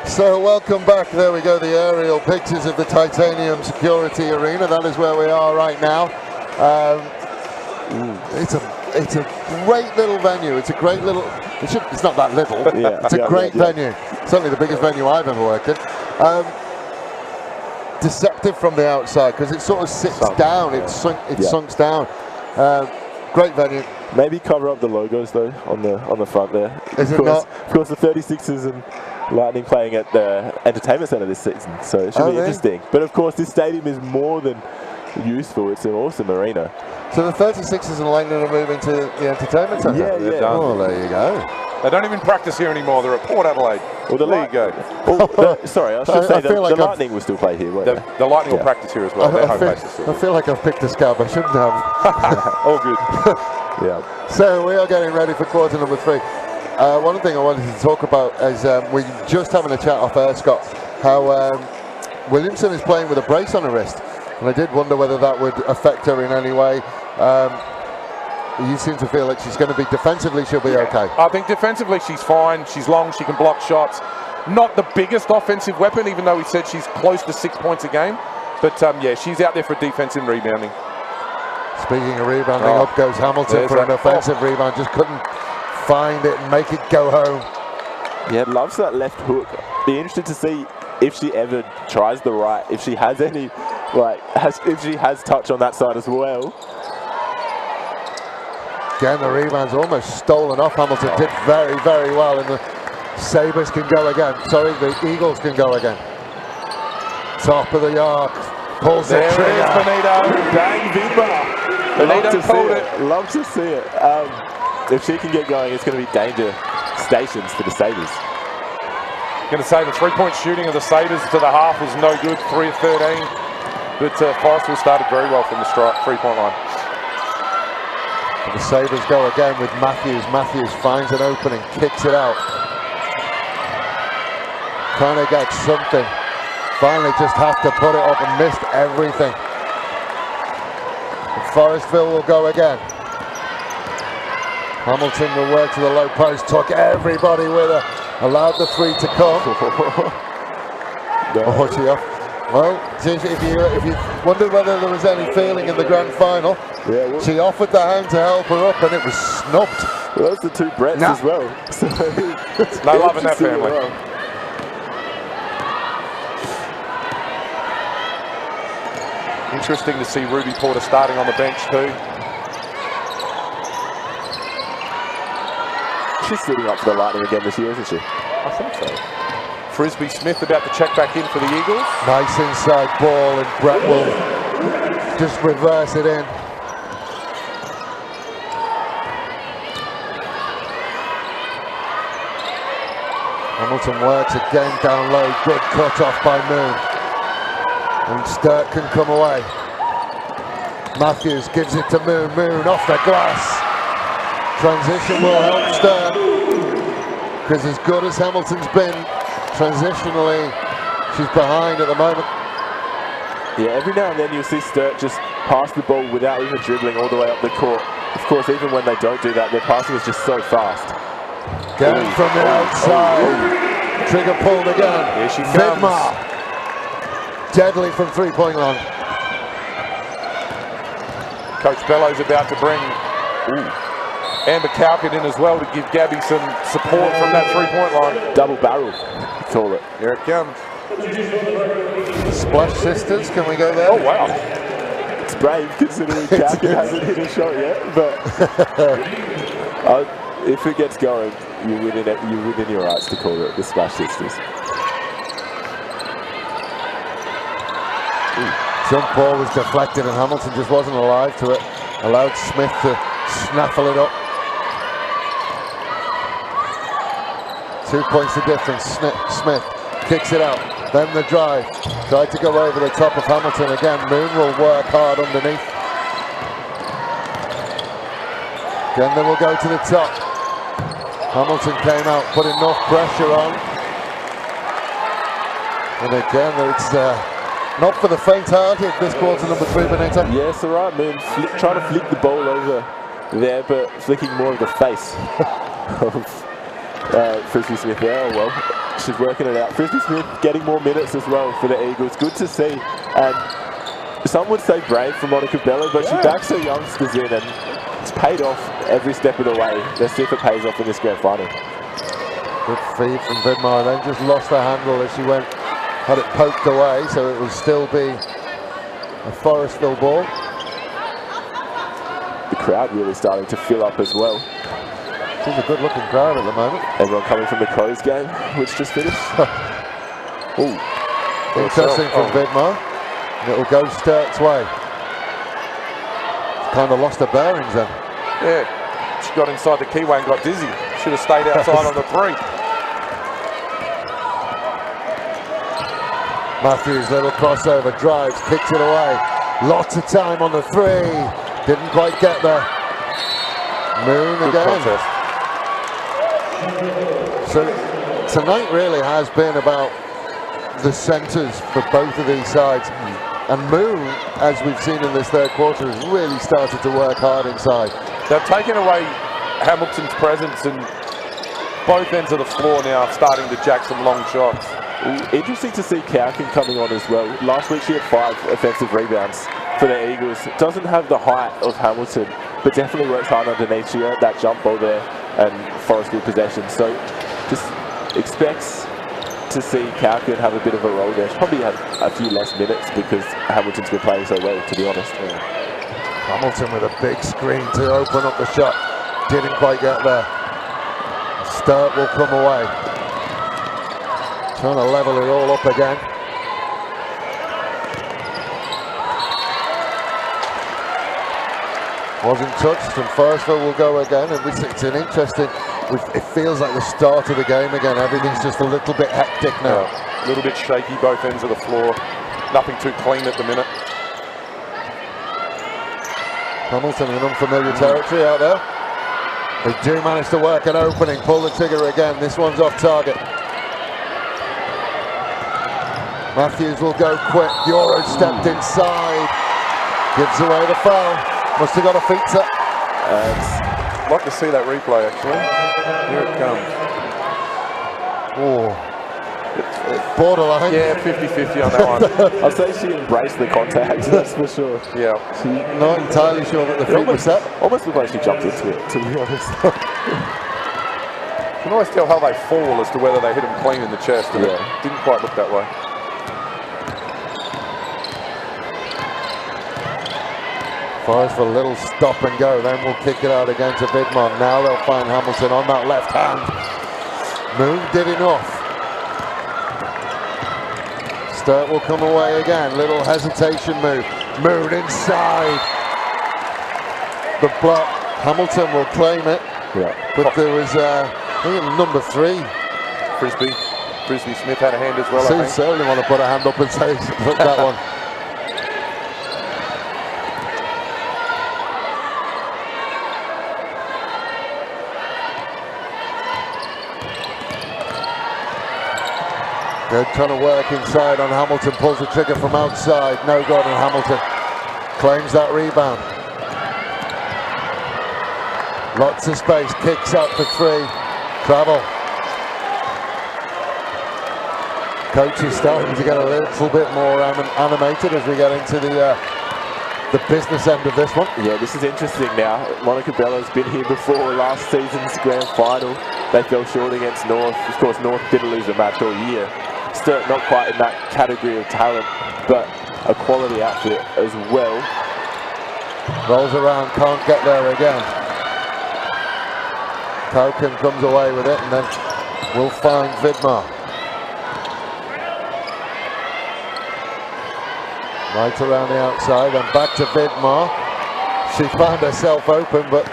So welcome back. There we go, the aerial pictures of the Titanium Security Arena. That is where we are right now. It's a great little venue. It's a great little. It's not that little. Yeah, it's a great venue. Certainly the biggest venue I've ever worked in. Deceptive from the outside because it sort of sits down. It sunks down. Great venue. Maybe cover up the logos though on the front there. Is it not? Of course, the 36ers and Lightning playing at the Entertainment Centre this season, so it should be interesting. But of course, this stadium is more than useful. It's an awesome arena. So the 36ers and Lightning are moving to the Entertainment Centre? Yeah, They're done. Oh, there you go. They don't even practice here anymore. They're at Port Adelaide. Well, there you go. Sorry, I should say the like Lightning will still play here, won't they? The Lightning will practice here as well. Their home base is I still. feel like I've picked a scab. I shouldn't have. All good. Yeah. So we are getting ready for quarter number 3. One thing I wanted to talk about is we're just having a chat off air, Scott, how Williamson is playing with a brace on her wrist. And I did wonder whether that would affect her in any way. You seem to feel like she's going to be defensively, she'll be okay. I think defensively she's fine. She's long, she can block shots. Not the biggest offensive weapon, even though he said she's close to 6 points a game. But yeah, she's out there for defense and rebounding. Speaking of rebounding, up goes Hamilton for an offensive rebound. Just couldn't find it and make it go home. Yeah, loves that left hook. Be interested to see if she ever tries the right, if she has any, if she has touch on that side as well. Again, the rebound's almost stolen off. Hamilton did very, very well, and the Sabres can go again. Sorry, the Eagles can go again. Top of the arc, pulls the trigger. There is Benito. Dang, Vidmar. Benito called it. Love to see it. If she can get going, it's going to be danger stations for the Sabres. Going to say the three-point shooting of the Sabres to the half was no good, 3 of 13. But Forestville started very well from the three-point line. And the Sabres go again with Matthews. Matthews finds an opening, kicks it out. Trying to get something. Finally just have to put it up and missed everything. And Forestville will go again. Hamilton will work to the low post, took everybody with her. Allowed the three to come. Oh, she off. Well, if you wondered whether there was any feeling in the grand final, she offered the hand to help her up and it was snubbed. Well, those are two Bretts as well. So no love in that family. Interesting to see Ruby Porter starting on the bench too. She's sitting up for the Lightning again this year, isn't she? I think so. Frisby-Smith about to check back in for the Eagles. Nice inside ball and Brett will just reverse it in. Hamilton works again down low, good cut off by Moon. And Sturt can come away. Matthews gives it to Moon, Moon off the glass. Transition will help Sturt, because as good as Hamilton's been, transitionally, she's behind at the moment. Yeah, every now and then you'll see Sturt just pass the ball without even dribbling all the way up the court. Of course, even when they don't do that, their passing is just so fast. Going from the outside, trigger pulled again. Here she comes. Vidmar, deadly from three-point line. Coach Bellows about to bring Amber Cowkett in as well to give Gabby some support from that three-point line. Double barrel, call it. Here it comes. Splash Sisters, can we go there? Oh, wow. It's brave considering Cowkett hasn't hit a shot yet, but if it gets going, you're within your rights to call it the Splash Sisters. Jump ball was deflected and Hamilton just wasn't alive to it. Allowed Smith to snaffle it up. 2 points the difference. Smith kicks it out. Then the drive. Tried to go over the top of Hamilton again. Moon will work hard underneath. Again, they will go to the top. Hamilton came out, put enough pressure on. And again, it's not for the faint-hearted, this quarter number 3, Benito. Yes, all right, Moon trying to flick the ball over there, but flicking more of the face Frisby-Smith there. Oh well, she's working it out. Frisby-Smith getting more minutes as well for the Eagles. Good to see. And some would say brave for Monica Bella, but she backs her youngsters in, and it's paid off every step of the way. Let's see if it pays off in this grand final. Good feed from Vidmar, then just lost her handle as she went, had it poked away, so it will still be a Forestville ball. The crowd really starting to fill up as well. It's a good looking crowd at the moment. Everyone coming from the Crows game, which just finished. Ooh. Interesting from Vidmar. And it'll go Sturt's way. Kind of lost her bearings then. Yeah, she got inside the keyway and got dizzy. Should have stayed outside on the 3. Matthews, little crossover, drives, kicks it away. Lots of time on the 3. Didn't quite get there. Moon Good again. contest. So tonight really has been about the centres for both of these sides. And Moon, as we've seen in this third quarter, has really started to work hard inside. They've taken away Hamilton's presence, and both ends of the floor now starting to jack some long shots. Interesting to see Cowkin coming on as well. Last week she had 5 offensive rebounds for the Eagles. Doesn't have the height of Hamilton, but definitely works hard underneath. She earned that jump ball there and Forestville possession. So just expects to see Cowkin have a bit of a role there. She'll probably have a few less minutes because Hamilton's been playing so well, to be honest. Hamilton with a big screen to open up the shot. Didn't quite get there. Sturt will come away. Trying to level it all up again. Wasn't touched, and Forestville will go again. And it's an interesting, it feels like the start of the game again. Everything's just a little bit hectic now. Yeah, a little bit shaky both ends of the floor. Nothing too clean at the minute. Hamilton in unfamiliar territory out there. They do manage to work an opening, pull the trigger again. This one's off target. Matthews will go quick. Euro stepped inside. Gives away the foul. Must have got a feet up. I'd like to see that replay actually. Here it comes. Oh. Borderline. Yeah, 50-50 on that one. I'd say she embraced the contact, that's for sure. Yeah. Not entirely sure that the feet were set. Almost looked like she jumped into it, to be honest. You can always tell how they fall as to whether they hit them clean in the chest, and it didn't quite look that way. Forrest for a little stop and go, then we'll kick it out again to Vidmar. Now they'll find Hamilton on that left hand. Moon did enough. Sturt will come away again, little hesitation move. Moon inside. The block, Hamilton will claim it. Yeah. But there was number 3. Frisby-Smith had a hand as well, I think. Certainly want to put a hand up and say, look that one. They're trying to work inside on Hamilton, pulls the trigger from outside, no good, and Hamilton claims that rebound. Lots of space, kicks out for 3, travel. Coach is starting to get a little bit more animated as we get into the business end of this one. Yeah, this is interesting now. Monica Bella's been here before last season's grand final. They fell short against North. Of course, North didn't lose a match all year. Sturt not quite in that category of talent, but a quality outfit as well. Rolls around, can't get there again. Cowkin comes away with it, and then we'll find Vidmar. Right around the outside, and back to Vidmar. She found herself open, but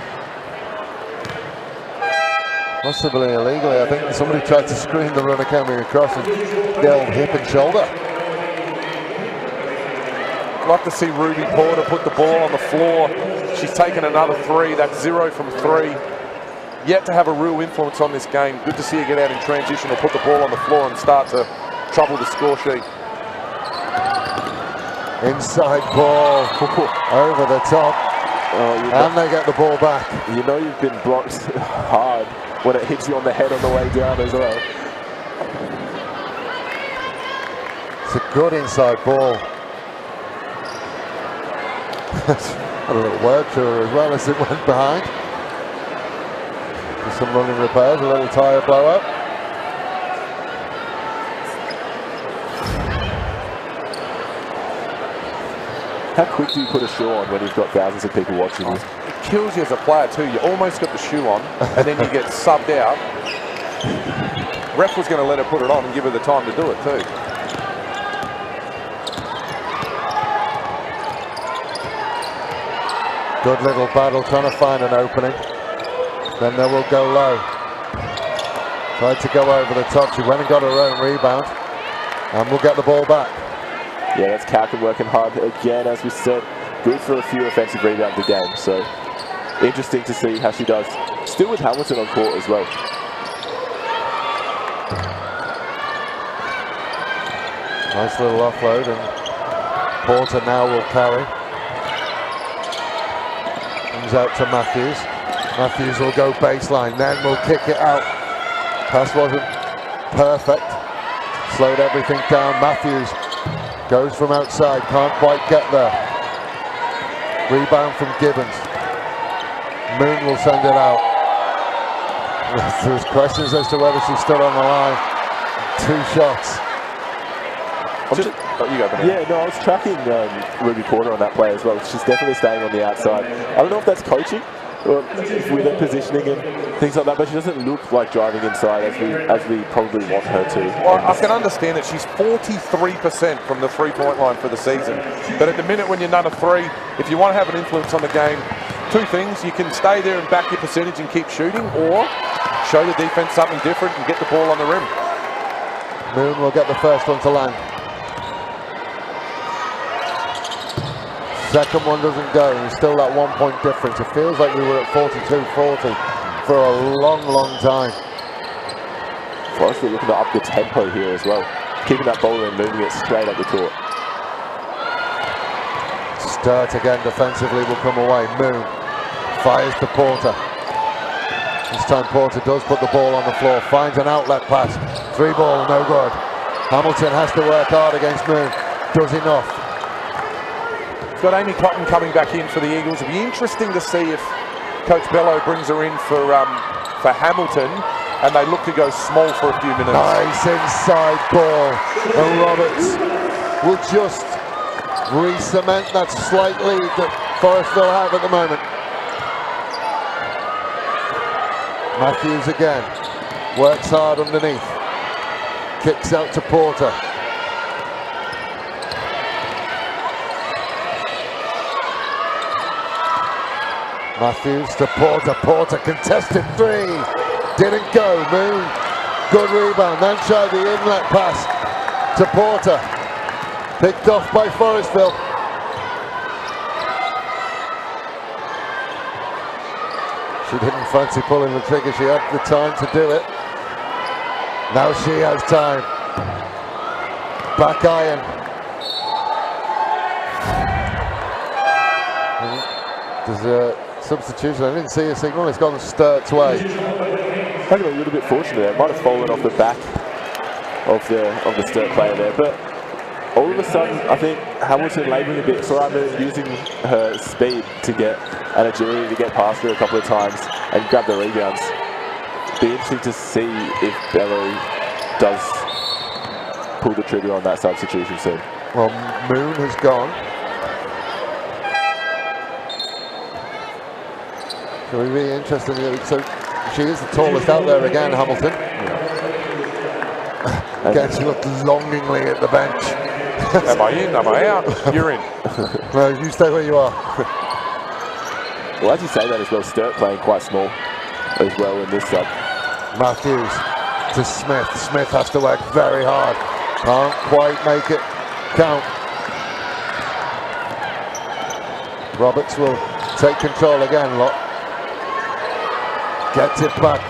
possibly illegally. I think somebody tried to screen the runner coming across and the old hip and shoulder. I'd like to see Ruby Porter put the ball on the floor. She's taken another 3. That's 0 from 3. Yet to have a real influence on this game. Good to see her get out in transition or put the ball on the floor and start to trouble the score sheet. Inside ball, over the top, and they get the ball back. You know you've been blocked hard when it hits you on the head on the way down as well. It's a good inside ball. Had a little word to her as well as it went behind. Just some running repairs, a little tyre blow up. How quick do you put a shoe on when you've got thousands of people watching you? It kills you as a player too. You almost got the shoe on and then you get subbed out. Ref was going to let her put it on and give her the time to do it too. Good little battle trying to find an opening. Then they will go low. Tried to go over the top. She went and got her own rebound. And we'll get the ball back. Yeah, that's Calkin working hard again, as we said. Good for a few offensive rebounds a game. So interesting to see how she does. Still with Hamilton on court as well. Nice little offload, and Porter now will carry. Comes out to Matthews. Matthews will go baseline, then will kick it out. Pass wasn't perfect. Slowed everything down. Matthews goes from outside, can't quite get there. Rebound from Gibbons. Moon will send it out. There's questions as to whether she stood on the line. 2 shots. You go, Benny. Yeah, no, I was tracking Ruby Porter on that play as well. She's definitely staying on the outside. I don't know if that's coaching, or with her positioning and things like that, but she doesn't look like driving inside as we probably want her to. Well, I can understand that she's 43% from the three-point line for the season. But at the minute when you're number 3, if you want to have an influence on the game, 2 things. You can stay there and back your percentage and keep shooting, or show the defense something different and get the ball on the rim. Moon will get the first one to land. Second one doesn't go, and still that 1 point difference. It feels like we were at 42-40 for a long, long time. Forestville looking to up the tempo here as well. Keeping that ball and moving it straight up the court. Sturt again defensively will come away. Moon fires to Porter. This time Porter does put the ball on the floor, finds an outlet pass. 3 ball, no good. Hamilton has to work hard against Moon. Does enough. Got Amy Cotton coming back in for the Eagles. It'll be interesting to see if Coach Bello brings her in for Hamilton, and they look to go small for a few minutes. Nice inside ball, and Roberts will just re-cement that slight lead that Forestville have at the moment. Matthews again, works hard underneath, kicks out to Porter. Matthews to Porter. Porter contested 3. Didn't go. Moon. Good rebound. Then tried the inlet pass to Porter. Picked off by Forestville. She didn't fancy pulling the trigger. She had the time to do it. Now she has time. Back iron. There's a substitution. I didn't see a signal. It's gone Sturt's way. I got a little bit fortunate there. It might have fallen off the back of the Sturt player there, but all of a sudden I think Hamilton labouring a bit, Soraya using her speed to get and agility to get past her a couple of times and grab the rebounds. Be interesting to see if Bello does pull the trigger on that substitution soon. Well, Moon has gone. So it'll be really interesting. So she is the tallest out there again, Hamilton. Again, she looked longingly at the bench. Am I in? Am I out? You're in. No, you stay where you are. Well, as you say that as well, Sturt playing quite small as well in this sub. Matthews to Smith. Smith has to work very hard. Can't quite make it count. Roberts will take control again, Lot. Gets it back.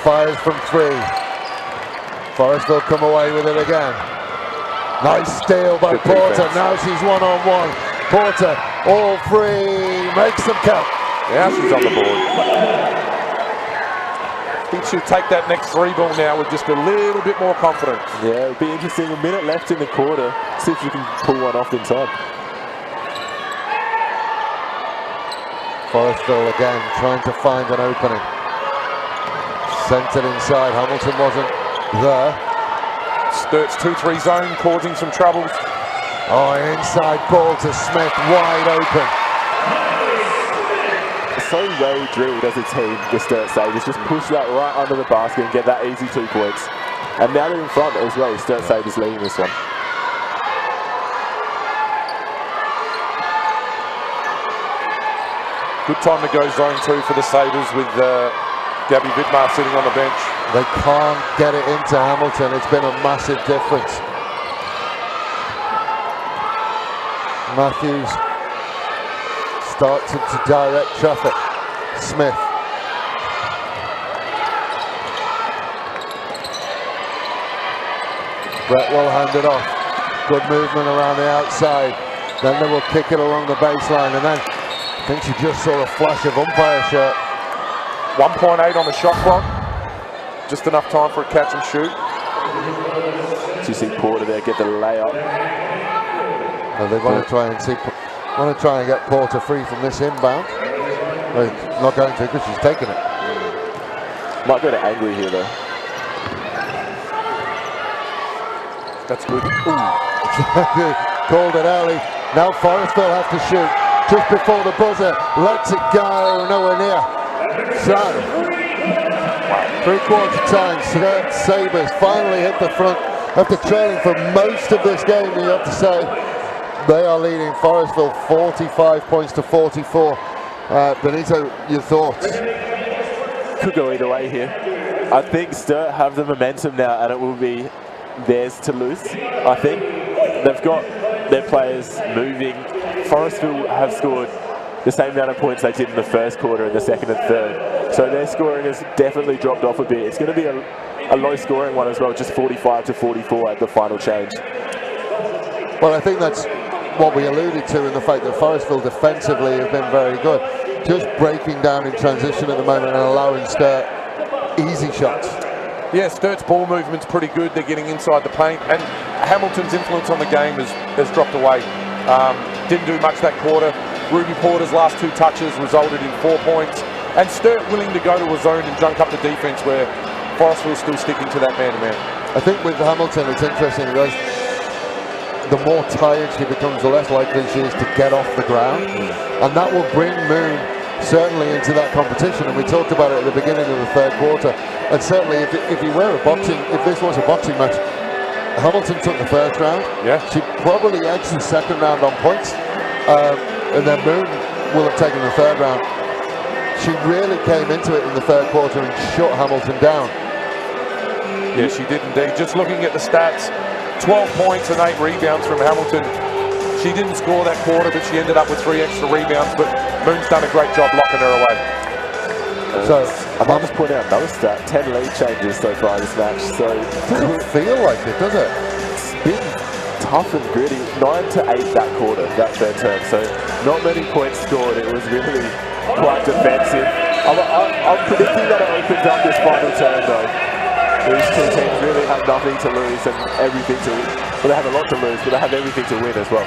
Fires from 3. Forestville come away with it again. Nice steal by Porter. Now she's one-on-one. Porter, all 3, makes them count. Now she's on the board. He should take that next 3 ball now with just a little bit more confidence. Yeah, it'll be interesting. A minute left in the quarter. See if you can pull one off in time. Forestville again trying to find an opening. Sent it inside. Hamilton wasn't there. Sturt's 2-3 zone causing some troubles. Oh, inside ball to Smith, wide open. So well drilled as a team, the Sturt Sabres. Just push that right under the basket and get that easy 2 points. And now they're in front as well. Sturt Sabres leading this one. Good time to go zone 2 for the Sabres with Gabby Vidmar sitting on the bench. They can't get it into Hamilton. It's been a massive difference. Matthews starts to direct traffic. Smith. Brett will hand it off. Good movement around the outside. Then they will kick it along the baseline, and then I think she just saw a flash of umpire shirt. 1.8 on the shot clock. Just enough time for a catch and shoot. So you see Porter there get the layup. And they want to try and get Porter free from this inbound. Well, not going to because she's taking it. Might go to angry here though. That's good. Called it early. Now Forestville have to shoot. Just before the buzzer. Lets it go. Nowhere near. So, 3/4 time. Sturt Sabres finally hit the front. After trailing for most of this game, you have to say, they are leading Forestville 45 points to 44. Benito, your thoughts? Could go either way here. I think Sturt have the momentum now and it will be theirs to lose. I think they've got their players moving. Forestville have scored the same amount of points they did in the first quarter and the second and third. So their scoring has definitely dropped off a bit. It's going to be a low scoring one as well, just 45 to 44 at the final change. Well, I think that's what we alluded to in the fact that Forestville defensively have been very good. Just breaking down in transition at the moment and allowing Sturt easy shots. Yeah, Sturt's ball movement's pretty good. They're getting inside the paint, and Hamilton's influence on the game has dropped away. Didn't do much that quarter. Ruby Porter's last 2 touches resulted in 4 points, and Sturt willing to go to a zone and junk up the defense where Forestville's still sticking to that man-to-man. I think with Hamilton, it's interesting because the more tired she becomes, the less likely she is to get off the ground, and that will bring Moon certainly into that competition. And we talked about it at the beginning of the 3rd quarter. And certainly, if this was a boxing match, Hamilton took the 1st round. Yeah, she probably edged the 2nd round on points, and then Moon will have taken the 3rd round. She really came into it in the 3rd quarter and shut Hamilton down. Yeah, she did indeed. Just looking at the stats, 12 points and 8 rebounds from Hamilton. She didn't score that quarter, but she ended up with 3 extra rebounds. But Moon's done a great job locking her away. So I might just point out another stat: 10 lead changes so far this match. So it doesn't feel like it, does it? It's been tough and gritty. 9 to 8 that quarter, that 3rd term. So not many points scored. It was really quite defensive. I'm predicting that it opens up this final term though. These 2 teams really have nothing to lose and everything to win. Well, they have a lot to lose, but they have everything to win as well.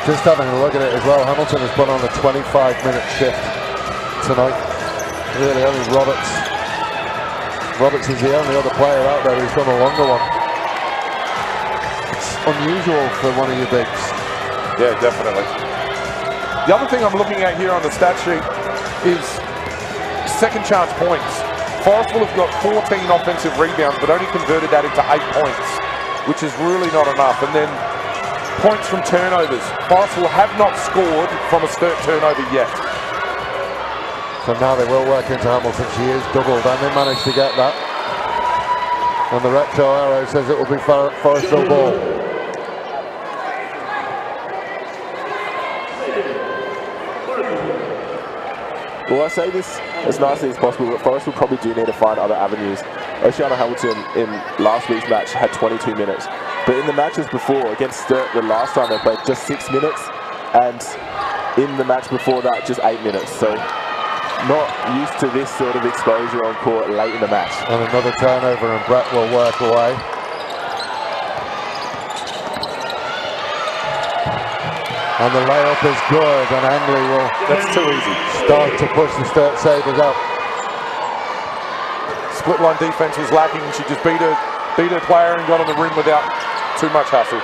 Just having a look at it as well, Hamilton has put on a 25-minute shift tonight. Really, only Roberts is the only other player out there who's done a longer one. It's unusual for one of your bigs. Yeah, definitely. The other thing I'm looking at here on the stat sheet is second chance points. Forestville have got 14 offensive rebounds, but only converted that into 8 points, which is really not enough. And then points from turnovers. Forestville have not scored from a Sturt turnover yet. So now they will work into Hamilton. She is doubled, and they managed to get that. And the retro arrow says it will be Forestville ball. Well, I say this as nicely as possible, but Forestville probably do need to find other avenues. Oceana Hamilton in last week's match had 22 minutes, but in the matches before against Sturt, the last time they played, just 6 minutes, and in the match before that, just 8 minutes. So not used to this sort of exposure on court late in the match. And another turnover, and Brett will work away. And the layup is good, and Angley will That's too easy. start to push the Sturt Sabres up. Split line defense was lacking. She just beat her player and got on the rim without too much hustle.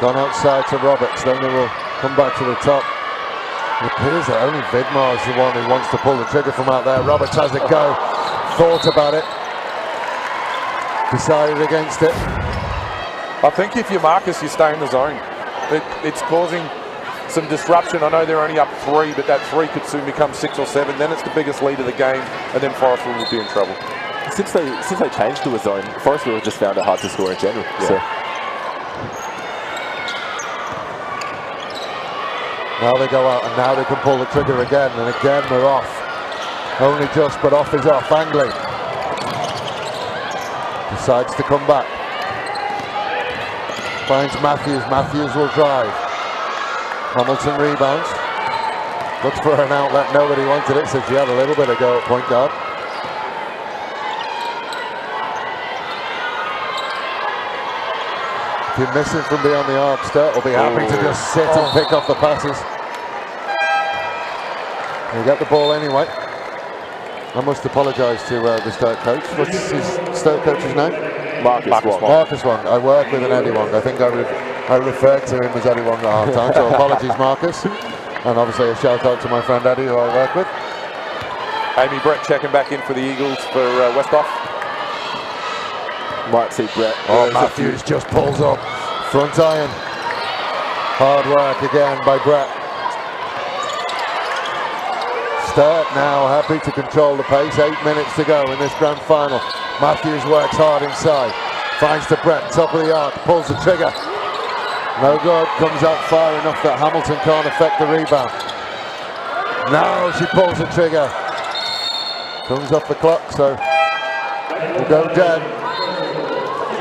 Gone outside to Roberts, then they will come back to the top. It appears that only Vidmar is the one who wants to pull the trigger from out there. Roberts has a go, thought about it, decided against it. I think if you're Marcus, you stay in the zone. It's causing some disruption. I know they're only up 3, but that 3 could soon become 6 or 7. Then it's the biggest lead of the game, and then Forestville will be in trouble. Since they changed to a zone, Forestville have just found it hard to score in general. Yeah. So. Now they go out, and now they can pull the trigger again, and again they're off. Only just, but off is off. Angley decides to come back. Finds Matthews. Matthews will drive. Hamilton rebounds. Looks for an outlet. Nobody wanted it, so she had a little bit of go at point guard. If you're missing from beyond the arc, Sturt will be happy to just sit and pick off the passes. You get the ball anyway. I must apologise to the Sturt coach. What's his Sturt coach's name? Marcus Wong. Marcus Wong. I work with an Eddie Wong. I think I referred to him as Eddie Wong at half time, so apologies, Marcus. And obviously a shout out to my friend Eddie, who I work with. Amy Brett checking back in for the Eagles for Westhoff. Might see Brett. Oh, Matthews just pulls up. Front iron. Hard work again by Brett. Sturt now happy to control the pace. 8 minutes to go in this grand final. Matthews works hard inside. Finds to Brett, top of the arc, pulls the trigger. No good, comes out far enough that Hamilton can't affect the rebound. Now she pulls the trigger. Comes off the clock, so we'll go dead.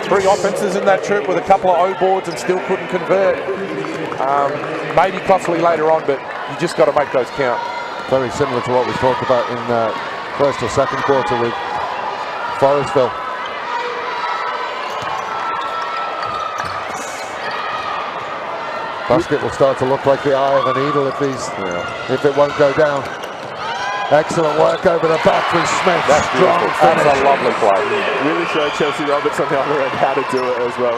3 offenses in that trip with a couple of O boards and still couldn't convert. Maybe costly later on, but you just got to make those count. Very similar to what we talked about in first or second quarter with Forestville. Basket will start to look like the eye of a needle if it won't go down. Excellent work over the back from Smith. That's strong beautiful. finish. That's a lovely play. Really showed Chelsea Roberts on the other end how to do it as well.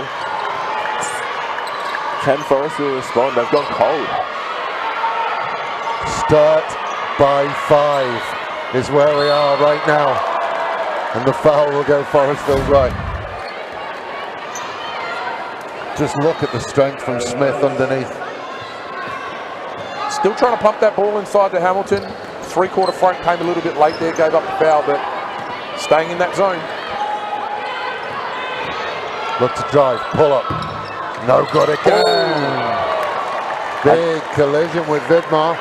Can Forestville respond? They've gone cold. Sturt by 5 is where we are right now. And the foul will go Forestville's right. Just look at the strength from Smith underneath. Still trying to pump that ball inside to Hamilton. 3-quarter front came a little bit late there, gave up the foul, but staying in that zone. Look to drive, pull up. No good again. Big collision with Vidmar.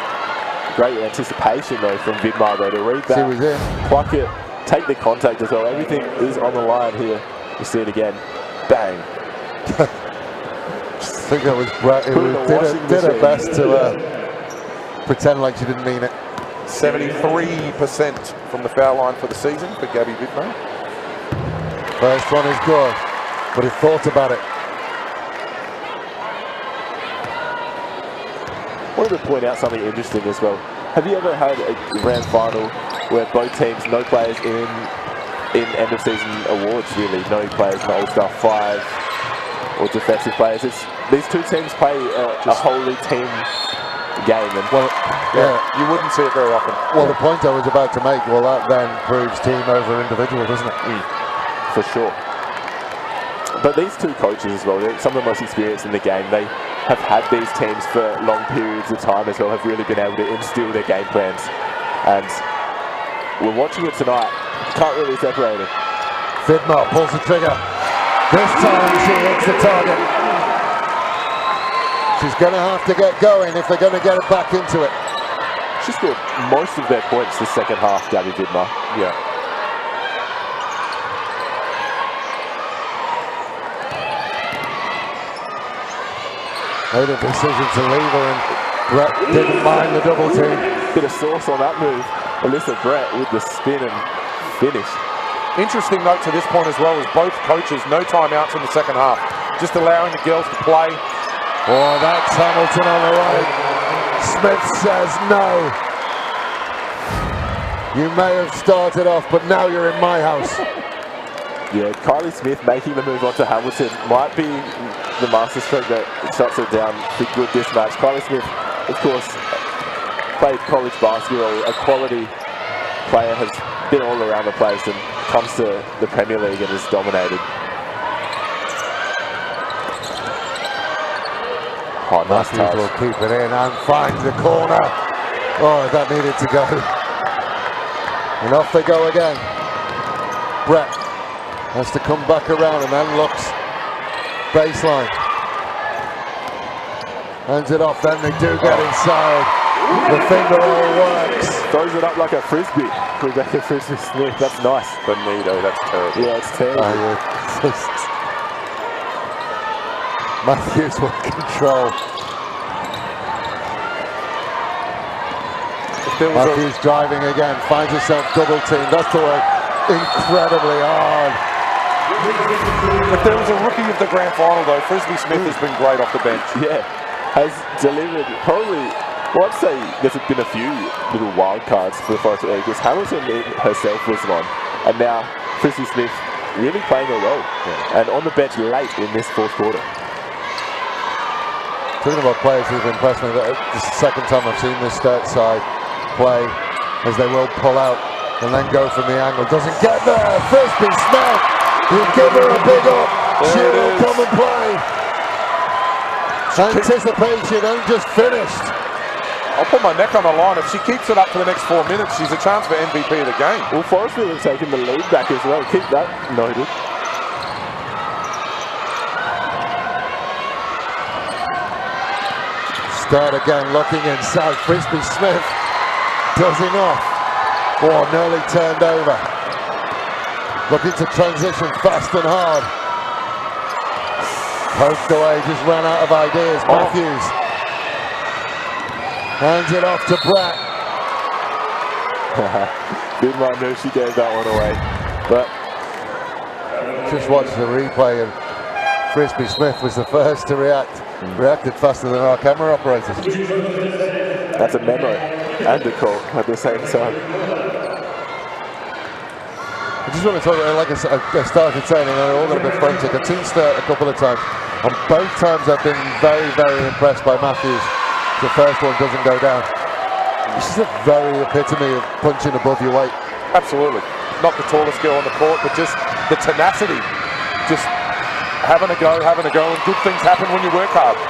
Great anticipation though from Vidmar though to read that. She was in. Pluck it, take the contact as well. Everything is on the line here. You see it again. Bang. I think that was Brett who did her best to pretend like she didn't mean it. 73% from the foul line for the season for Gabby Vidmar. First one is good, but he thought about it. I wanted to point out something interesting as well. Have you ever had a grand final where both teams, no players in end of season awards really, no players in the All-Star 5 or defensive players? These two teams play a wholly team game, and Well, yeah. You wouldn't see it very often. Well, the point I was about to make, well, that then proves team over individual, doesn't it? for sure. But these two coaches as well, they're some of the most experienced in the game. They have had these teams for long periods of time as well, have really been able to instill their game plans. And we're watching it tonight. Can't really separate it. Vidmar pulls the trigger. This time she hits the target. She's going to have to get going if they're going to get it back into it. She scored most of their points the second half, Gabby Vidmar. Yeah. Made a decision to leave her, and Brett didn't mind the double team. Bit of sauce on that move. Alyssa Brett with the spin and finish. Interesting note to this point as well is both coaches, no timeouts in the second half. Just allowing the girls to play. Oh, that's Hamilton on the right. Smith says no. You may have started off, but now you're in my house. Yeah, Kylie Smith making the move onto Hamilton might be the masterstroke that shuts her down for good this match. Kylie Smith, of course, played college basketball, a quality player, has been all around the place and comes to the Premier League and has dominated. Oh, nice touch. Will keep it in and find the corner. Oh, that needed to go. And off they go again. Brett has to come back around and then looks baseline. Hands it off, then they do get inside. The finger all works. Throws it up like a frisbee. Rebekah Frisby-Smith, that's nice. Bonito, that's terrible. Yeah, it's terrible. Matthews will control. Matthews driving again, finds herself double teamed. That's the way. Incredibly hard. If there was a rookie of the grand final though, Frisby-Smith has been great off the bench. Yeah, has delivered probably, well, I'd say there's been a few little wild cards for the Forestville because Hamilton herself was one, and now Frisby-Smith really playing a role, and on the bench late in this fourth quarter. Talking about players who've impressed me, this is the second time I've seen this Sturt side play, as they will pull out and then go from the angle. Doesn't get there. Frisby-Smith, you give her a big up. She will come and play. Anticipation and just finished. I'll put my neck on the line. If she keeps it up for the next 4 minutes, she's a chance for MVP of the game. Well, Forestville have taken the lead back as well. Keep that noted. Sturt again looking inside. Frisby-Smith does enough. Oh, nearly turned over. Looking to transition fast and hard. Poked away, just ran out of ideas. Matthews hands it off to Brett. Didn't know she gave that one away. But just watch the replay, and Frisby-Smith was the first to react. Reacted faster than our camera operators. That's a memo and a call at the same time. I just want to talk about, like I started saying, and they're all going to be frantic. I've seen Sturt a couple of times, and both times I've been very, very impressed by Matthews. The first one doesn't go down. This is a very epitome of punching above your weight. Absolutely. Not the tallest girl on the court, but just the tenacity. Just having a go, and good things happen when you work hard.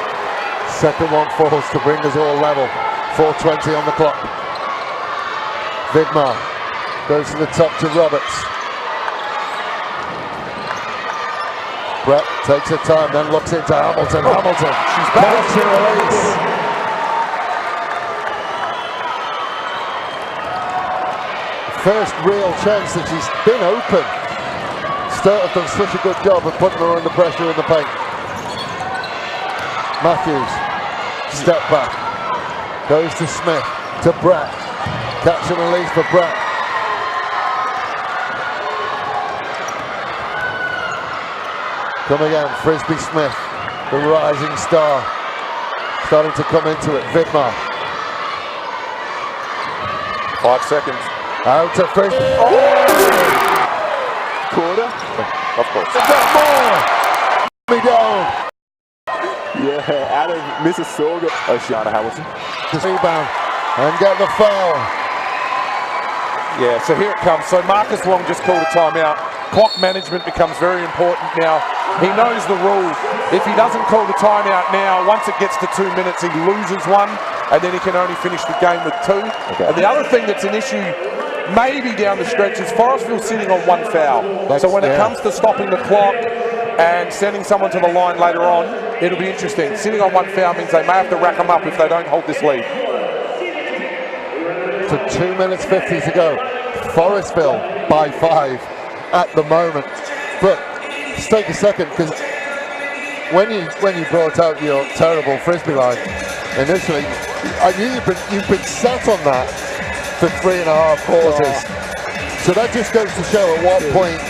Second one falls to bring us all level. 4:20 on the clock. Vidmar goes to the top to Roberts. Brett takes her time, then looks into Hamilton. Hamilton, she's back to release. First real chance that she's been open. Sturt have done such a good job of putting her under pressure in the paint. Matthews, step back, goes to Smith, to Brett. Catch and release for Brett. Come again, Frisby-Smith, the rising star, starting to come into it. Vidmar. 5 seconds. Out to Frisby. Oh! Quarter? Of course. More! Me down. Yeah, out of Mississauga. Oceana Hamilton. Just rebound and get the foul. Yeah, so here it comes. So Marcus Wong just called a timeout. Clock management becomes very important now. He knows the rules. If he doesn't call the timeout now, once it gets to 2 minutes, he loses one, and then he can only finish the game with 2. Okay. And the other thing that's an issue maybe down the stretch is Forestville sitting on 1 foul. So when it comes to stopping the clock and sending someone to the line later on, it'll be interesting. Sitting on 1 foul means they may have to rack them up if they don't hold this lead. So 2 minutes 50 to go. Forestville by 5 at the moment. But let's take a second, because when you brought out your terrible frisbee line initially, I knew you've been set on that for 3.5 quarters. So that just goes to show at what point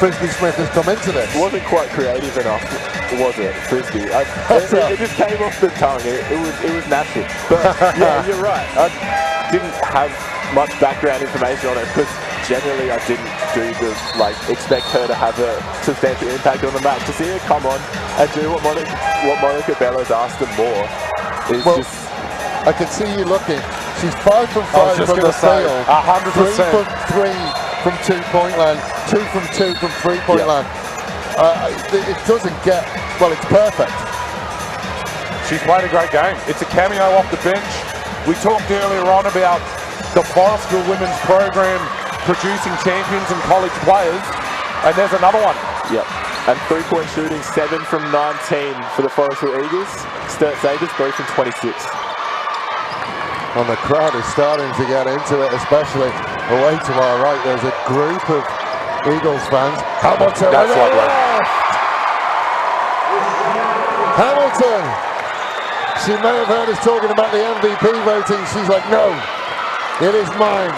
Frisby-Smith has come into this. It wasn't quite creative enough, was it, Frisby? It just came off the tongue. It was natural. But yeah, you're right. I didn't have much background information on it because generally I didn't expect her to have a substantial impact on the match. To see her come on and do what Monica Bellows asked her more is just... I can see you looking. She's 5 from 5 from the field. 100%. 3 from 3 from 2-point land. 2 from 2 from 3-point land. It doesn't get... Well, it's perfect. She's played a great game. It's a cameo off the bench. We talked earlier on about the Forestville women's program producing champions and college players, and there's another one. Yep. And 3-point shooting, 7 from 19 for the Forestville Eagles. Sturt Sabres, 3 from 26. And the crowd is starting to get into it, especially away to our right. There's a group of Eagles fans. Hamilton. That's lovely. Hamilton. She may have heard us talking about the MVP voting. She's like, no, it is mine.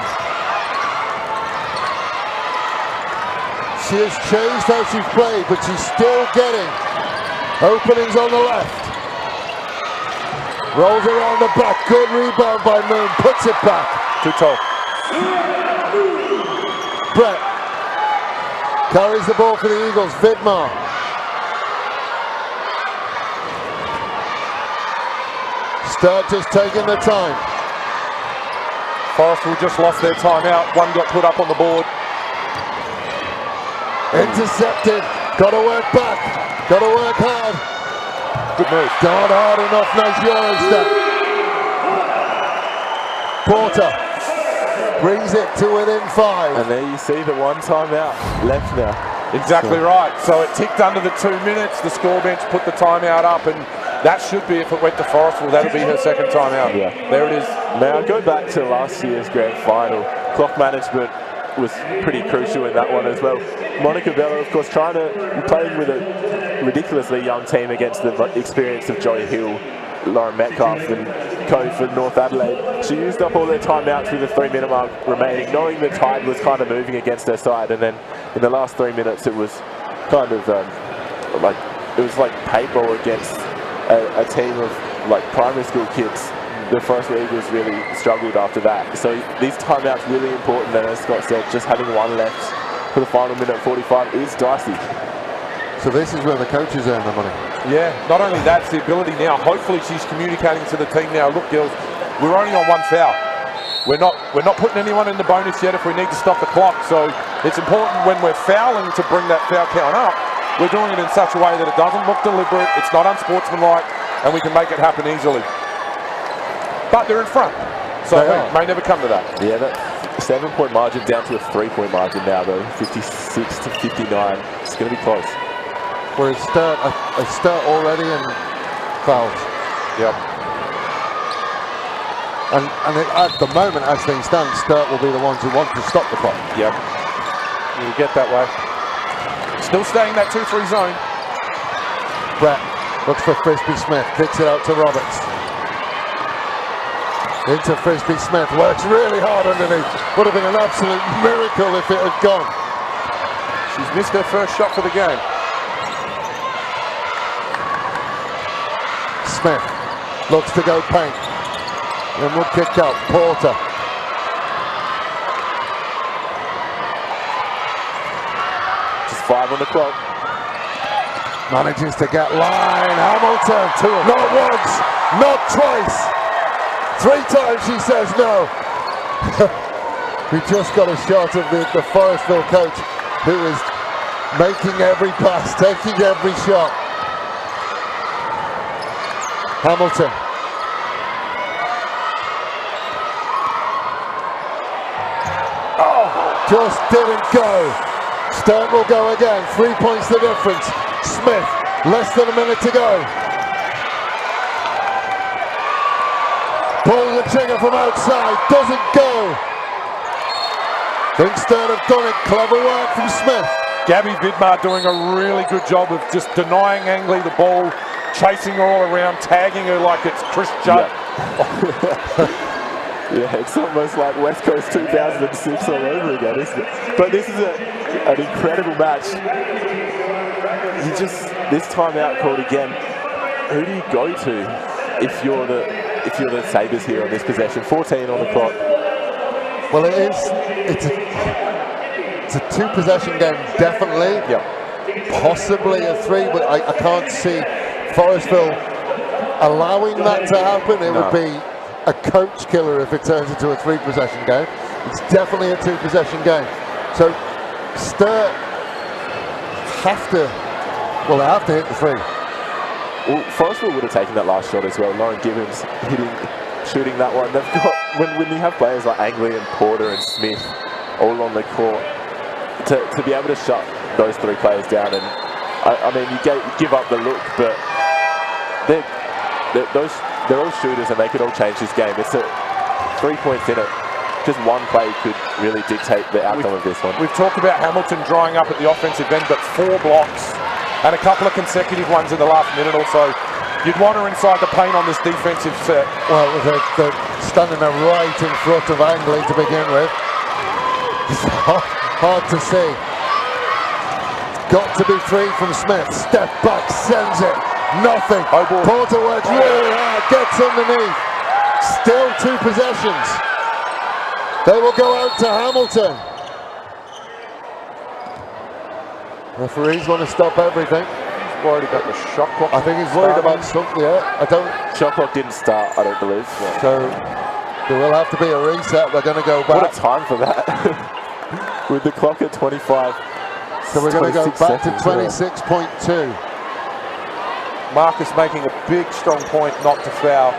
She has changed how she's played, but she's still getting openings on the left. Rolls around the back, good rebound by Moon, puts it back. Too tall. Brett carries the ball for the Eagles, Vidmar. Sturt just taking the time. Forestville just lost their timeout. One got put up on the board. Intercepted, got to work back, got to work hard. Good move. Not hard enough, nice Euro step. Porter brings it to within 5. And there you see the one timeout left now. Exactly right. So it ticked under the 2 minutes. The score bench put the timeout up, and that should be, if it went to Forestville, that'll be her second timeout. Yeah. There it is. Now, go back to last year's grand final. Clock management was pretty crucial in that one as well. Monica Bello, of course, playing with a ridiculously young team against the experience of Joey Hill, Lauren Metcalf and co for North Adelaide. She used up all their timeouts with the 3-minute mark remaining, knowing the tide was kind of moving against her side, and then in the last 3 minutes it was kind of like paintball against a team of primary school kids. The Forestville Eagles really struggled after that. So these timeouts really important, and as Scott said, just having one left for the final minute 45 is dicey. So this is where the coaches earn the money. Yeah, not only that, it's the ability now. Hopefully she's communicating to the team now. Look, girls, we're only on one foul. We're not putting anyone in the bonus yet if we need to stop the clock. So it's important when we're fouling to bring that foul count up. We're doing it in such a way that it doesn't look deliberate, it's not unsportsmanlike, and we can make it happen easily. But they're in front, so it may never come to that. Yeah, that 7-point margin down to a 3-point margin now, though. 56 to 59. It's going to be close. Whereas Sturt already in fouls. Yep. And at the moment, as things stand, Sturt will be the ones who want to stop the clock. Yep. You'll get that way. Still staying that 2-3 zone. Brett looks for Frisby-Smith, kicks it out to Roberts. Into Frisby-Smith, works really hard underneath. Would have been an absolute miracle if it had gone. She's missed her first shot for the game. Smith looks to go paint. And will kick out Porter. Just 5 on the clock. Manages to get line. Hamilton, not once, not twice. 3 times she says no. We just got a shot of the Forestville coach, who is making every pass, taking every shot. Hamilton. Oh, just didn't go. Sturt will go again. 3 points the difference. Smith, less than a minute to go. Pulls the trigger from outside, doesn't go. Think Sturt have done it. Clever work from Smith. Gabby Vidmar doing a really good job of just denying Angley the ball, chasing her all around, tagging her like it's Chris Judd. Yeah. Yeah, it's almost like West Coast 2006 all over again, isn't it? But this is an incredible match. This timeout called again. Who do you go to if you're the Sabres here on this possession? 14 on the clock. Well, it's a two-possession game, definitely. Yep. Possibly a three, but I can't see Forestville allowing that to happen. It would be a coach killer if it turns into a three-possession game. It's definitely a two-possession game. So Sturt have to hit the three. Well, Forestville would have taken that last shot as well. Lauren Gibbons shooting that one. They've got when you have players like Angley and Porter and Smith all on the court to be able to shut those three players down, and I mean you give up the look, but they're all shooters and they could all change this game. It's 3 points in it. Just one play could really dictate the outcome of this one. We've talked about Hamilton drying up at the offensive end, but 4 blocks and a couple of consecutive ones in the last minute or so. You'd want her inside the paint on this defensive set. Well, they're standing right in front of Angley to begin with. It's hard to see. Got to be 3 from Smith. Step back, sends it. Nothing. Porter works really hard, gets underneath. Still 2 possessions. They will go out to Hamilton. Referees want to stop everything. He's worried about the shot clock. I think he's worried about something. Shot clock didn't start, I don't believe. Yeah. So there will have to be a reset. They're going to go back. What a time for that. With the clock at 25. So we're going to go back to 26.2. Marcus making a big, strong point not to foul.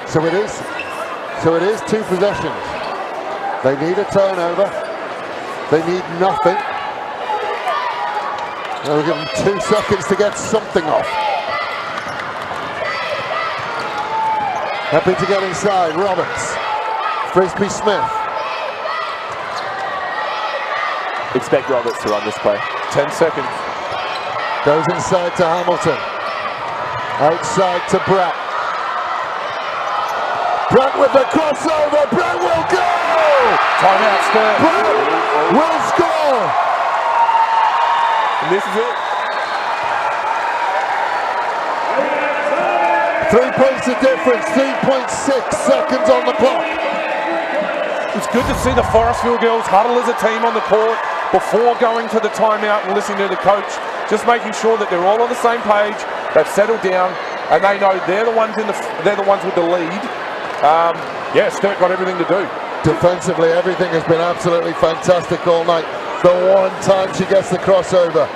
So it is 2 possessions. They need a turnover. They need nothing. They'll give them 2 seconds to get something off. Happy to get inside. Roberts. Frisby-Smith. Expect Roberts to run this play. 10 seconds. Goes inside to Hamilton. Outside to Bratt. Bratt with the crossover. Bratt will go! Timeout, Sturt. Bratt will score! And this is it. 3 points of difference. 3.6 seconds on the clock. It's good to see the Forestville girls huddle as a team on the court before going to the timeout and listening to the coach, just making sure that they're all on the same page. They've settled down and they know they're the ones with the lead. Sturt got everything to do. Defensively, everything has been absolutely fantastic all night. The one time she gets the crossover,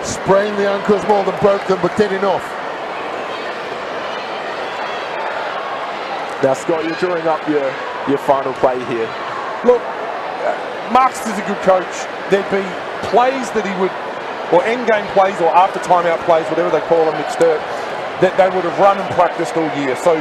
sprained the ankles more than broke them, but did enough. Now, Scott, you're drawing up your final play here. Look, Marks is a good coach. There'd be plays that he would, or end-game plays, or after-timeout plays, whatever they call them at Sturt, that they would have run and practiced all year. So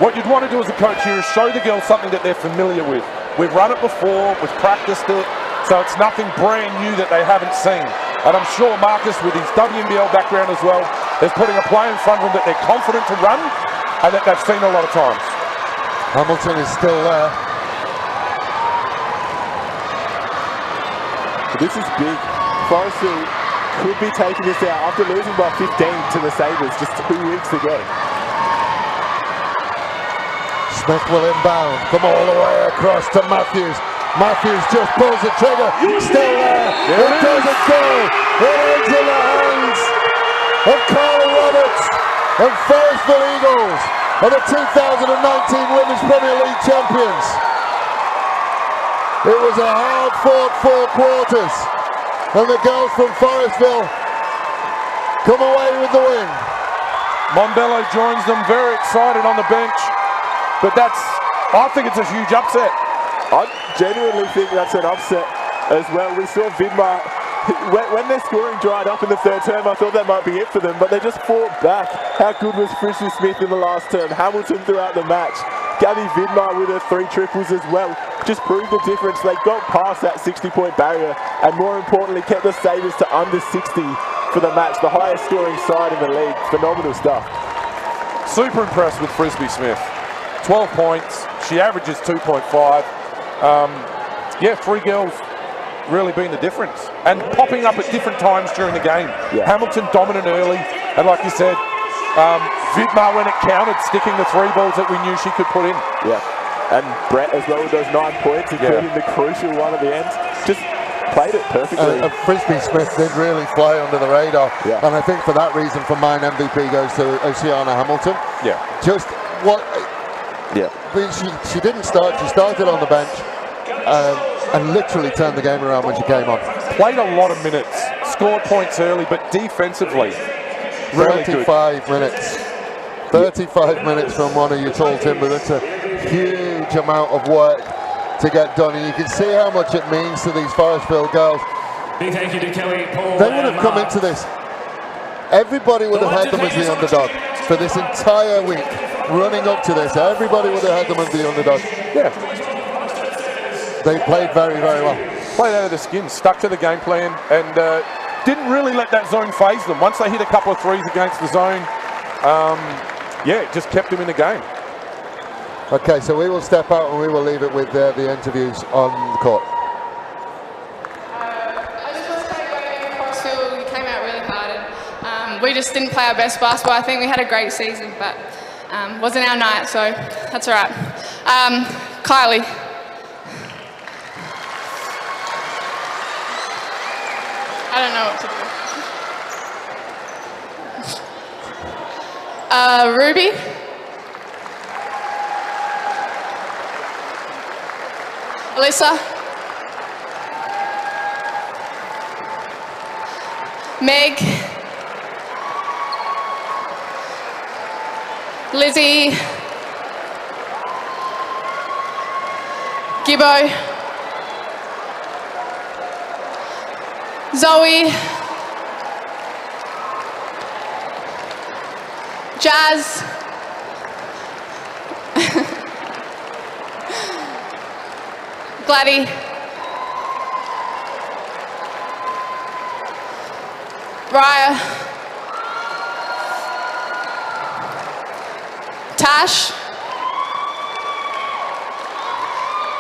what you'd want to do as a coach here is show the girls something that they're familiar with. We've run it before, we've practiced it, so it's nothing brand new that they haven't seen. And I'm sure Marcus, with his WNBL background as well, is putting a play in front of them that they're confident to run and that they've seen a lot of times. Hamilton is still there. This is big. Forestville could be taking this out after losing by 15 to the Sabres just 2 weeks ago. Smith will inbound from all the way across to Matthews. Matthews just pulls the trigger. Still there. It doesn't go. It ends in the hands of Carl Roberts and Forestville Eagles are the 2019 Women's Premier League champions. It was a hard-fought 4 quarters, and the girls from Forestville come away with the win. Mondello joins them, very excited on the bench, but I think it's a huge upset. I genuinely think that's an upset as well. We saw Vidmar, when their scoring dried up in the 3rd term, I thought that might be it for them, but they just fought back. How good was Frisby-Smith in the last term? Hamilton throughout the match. Gabby Vidmar with her 3 triples as well. Just proved the difference. They got past that 60-point barrier and more importantly kept the Sabres to under 60 for the match. The highest scoring side in the league. Phenomenal stuff. Super impressed with Frisby-Smith. 12 points. She averages 2.5. Yeah, 3 girls really being the difference. And popping up at different times during the game. Yeah. Hamilton dominant early. And like you said, Vidmar, when it counted, sticking the 3 balls that we knew she could put in. Yeah. And Brett as well with those 9 points, including the crucial one at the end. Just played it perfectly. Frisby-Smith did really fly under the radar. Yeah. And I think for that reason, for mine, MVP goes to Oceana Hamilton. Yeah. Just what... Yeah. She didn't start. She started on the bench and literally turned the game around when she came on. Played a lot of minutes. Scored points early, but defensively, really 35 minutes. 35 minutes from one of your tall timber. That's a huge amount of work to get done. And you can see how much it means to these Forestville girls. Big thank you to Kelly, Paul, they would have come into this. Everybody would have had them as the underdog for this entire week. Running up to this, everybody would have had them as the underdog. Yeah. They played very, very well. Played out of the skin, stuck to the game plan, and didn't really let that zone phase them. Once they hit a couple of threes against the zone, yeah, it just kept them in the game. Okay, so we will step out and we will leave it with the interviews on the court. I just want to say, going Forestville, we came out really hard. And, we just didn't play our best basketball. I think we had a great season, but wasn't our night, so that's all right. Kylie. I don't know what to do. Ruby. Alyssa. Meg. Lizzie. Gibbo. Zoe. Jazz. Gladdy. Raya. Tash.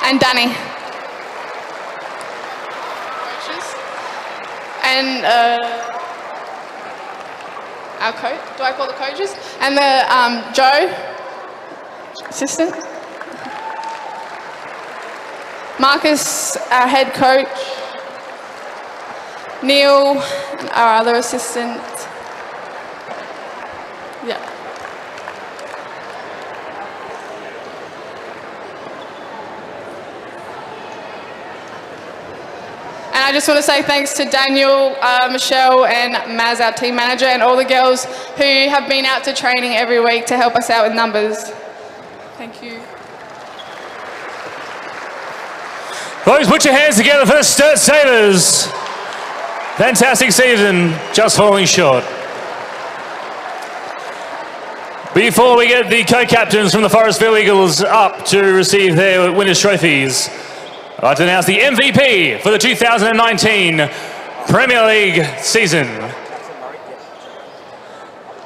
And Danny. And our coach, do I call the coaches? And the Joe, assistant. Marcus, our head coach. Neil, our other assistant. Yeah. And I just want to say thanks to Daniel, Michelle and Maz, our team manager, and all the girls who have been out to training every week to help us out with numbers. Thank you. Boys, put your hands together for the Sturt Sailors. Fantastic season, just falling short. Before we get the co-captains from the Forestville Eagles up to receive their winners' trophies, I'd like to announce the MVP for the 2019 Premier League season.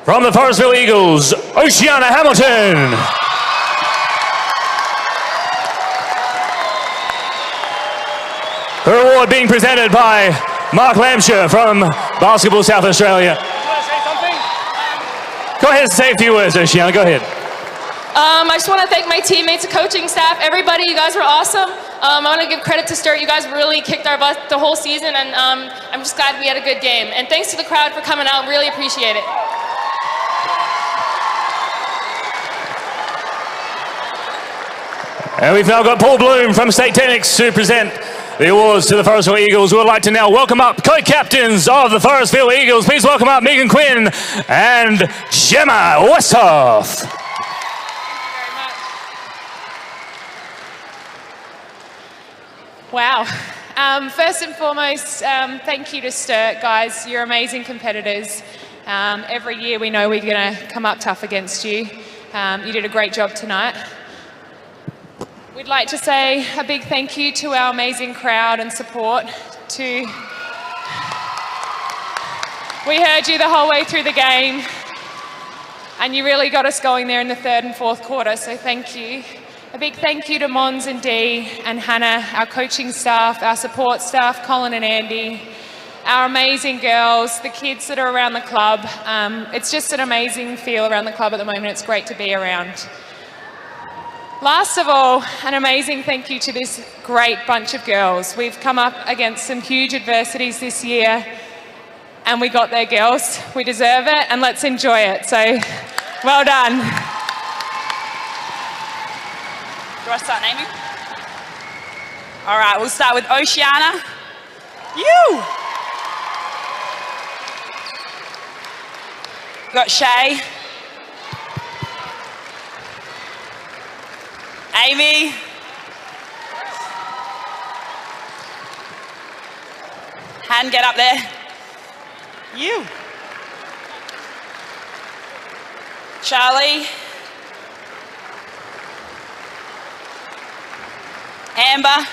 From the Forestville Eagles, Oceana Hamilton. Her award being presented by Mark Lamshire from Basketball South Australia. Do you want to say something? Go ahead and say a few words, Oceana, go ahead. I just want to thank my teammates, coaching staff, everybody. You guys were awesome. I want to give credit to Sturt. You guys really kicked our butt the whole season, and I'm just glad we had a good game. And thanks to the crowd for coming out. Really appreciate it. And we've now got Paul Bloom from State Technics to present the awards to the Forestville Eagles. We would like to now welcome up co-captains of the Forestville Eagles. Please welcome up Megan Quinn and Gemma Westhoff. Wow. First and foremost, thank you to Sturt, guys. You're amazing competitors. Every year we know we're going to come up tough against you. You did a great job tonight. We'd like to say a big thank you to our amazing crowd and support. We heard you the whole way through the game, and you really got us going there in the third and fourth quarter, so thank you. A big thank you to Mons and Dee and Hannah, our coaching staff, our support staff, Colin and Andy, our amazing girls, the kids that are around the club. It's just an amazing feel around the club at the moment. It's great to be around. Last of all, an amazing thank you to this great bunch of girls. We've come up against some huge adversities this year and we got there, girls. We deserve it and let's enjoy it. So, well done. Do I start naming? All right, we'll start with Oceana. You! We've got Shay. Amy. Han, get up there. You. Charlie. Amber.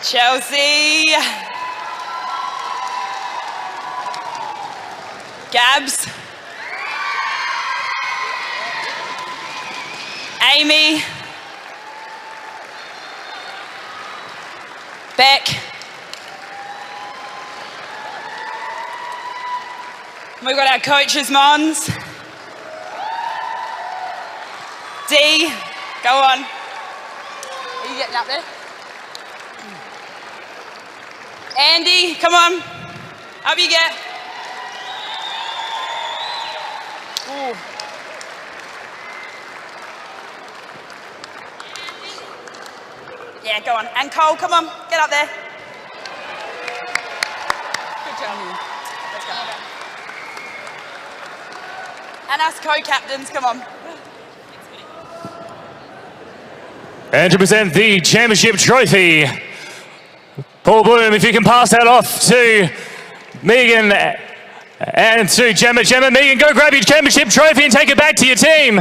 Chelsea. Gabs. Amy. Beck. We've got our coaches, Mons. Dee, go on. Are you getting up there? Andy, come on. Up you get. Ooh. Yeah, go on. And Cole, come on. Get up there. Good job. Let's go. And us co-captains, come on. And to present the championship trophy, Paul Bloom, if you can pass that off to Megan and to Gemma. Gemma, Megan, go grab your championship trophy and take it back to your team.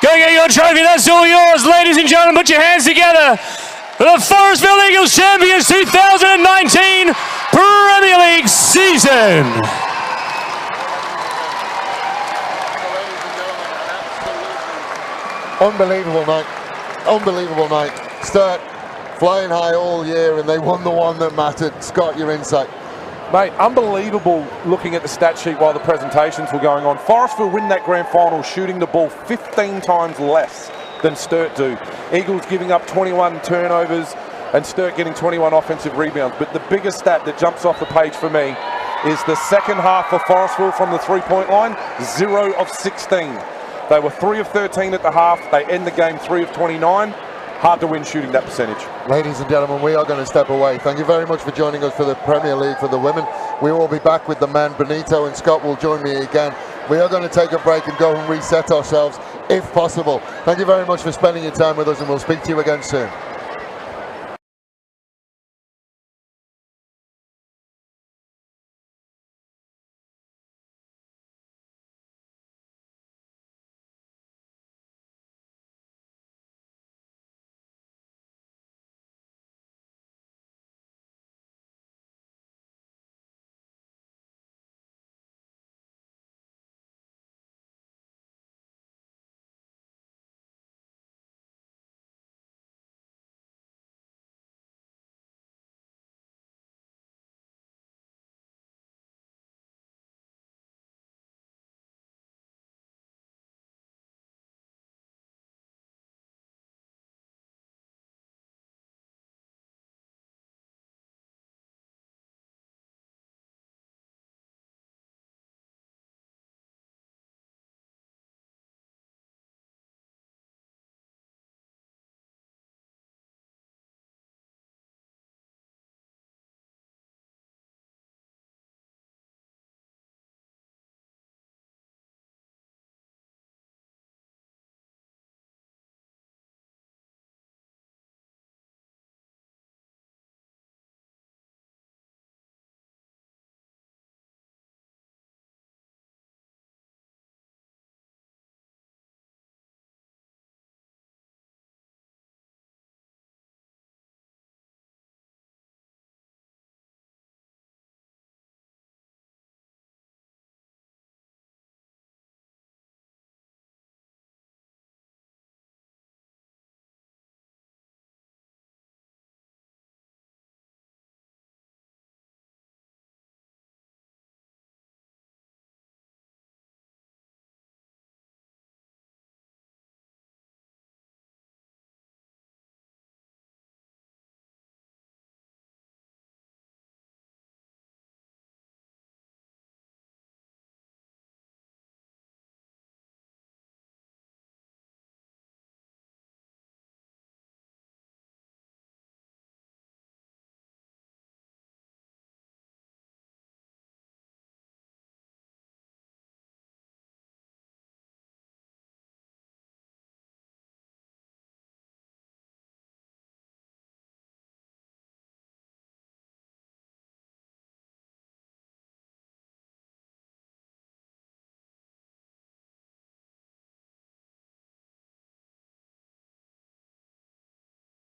Go get your trophy, that's all yours. Ladies and gentlemen, put your hands together for the Forestville Eagles Champions 2019 Premier League season. Unbelievable night. Unbelievable night. Sturt flying high all year and they won the one that mattered. Scott, your insight. Mate, unbelievable looking at the stat sheet while the presentations were going on. Forestville win that grand final shooting the ball 15 times less than Sturt do. Eagles giving up 21 turnovers and Sturt getting 21 offensive rebounds. But the biggest stat that jumps off the page for me is the second half for Forestville from the three-point line, 0 of 16. They were 3 of 13 at the half. They end the game 3 of 29. Hard to win shooting that percentage. Ladies and gentlemen, we are going to step away. Thank you very much for joining us for the Premier League for the women. We will be back with the men. Benito and Scott will join me again. We are going to take a break and go and reset ourselves if possible. Thank you very much for spending your time with us and we'll speak to you again soon.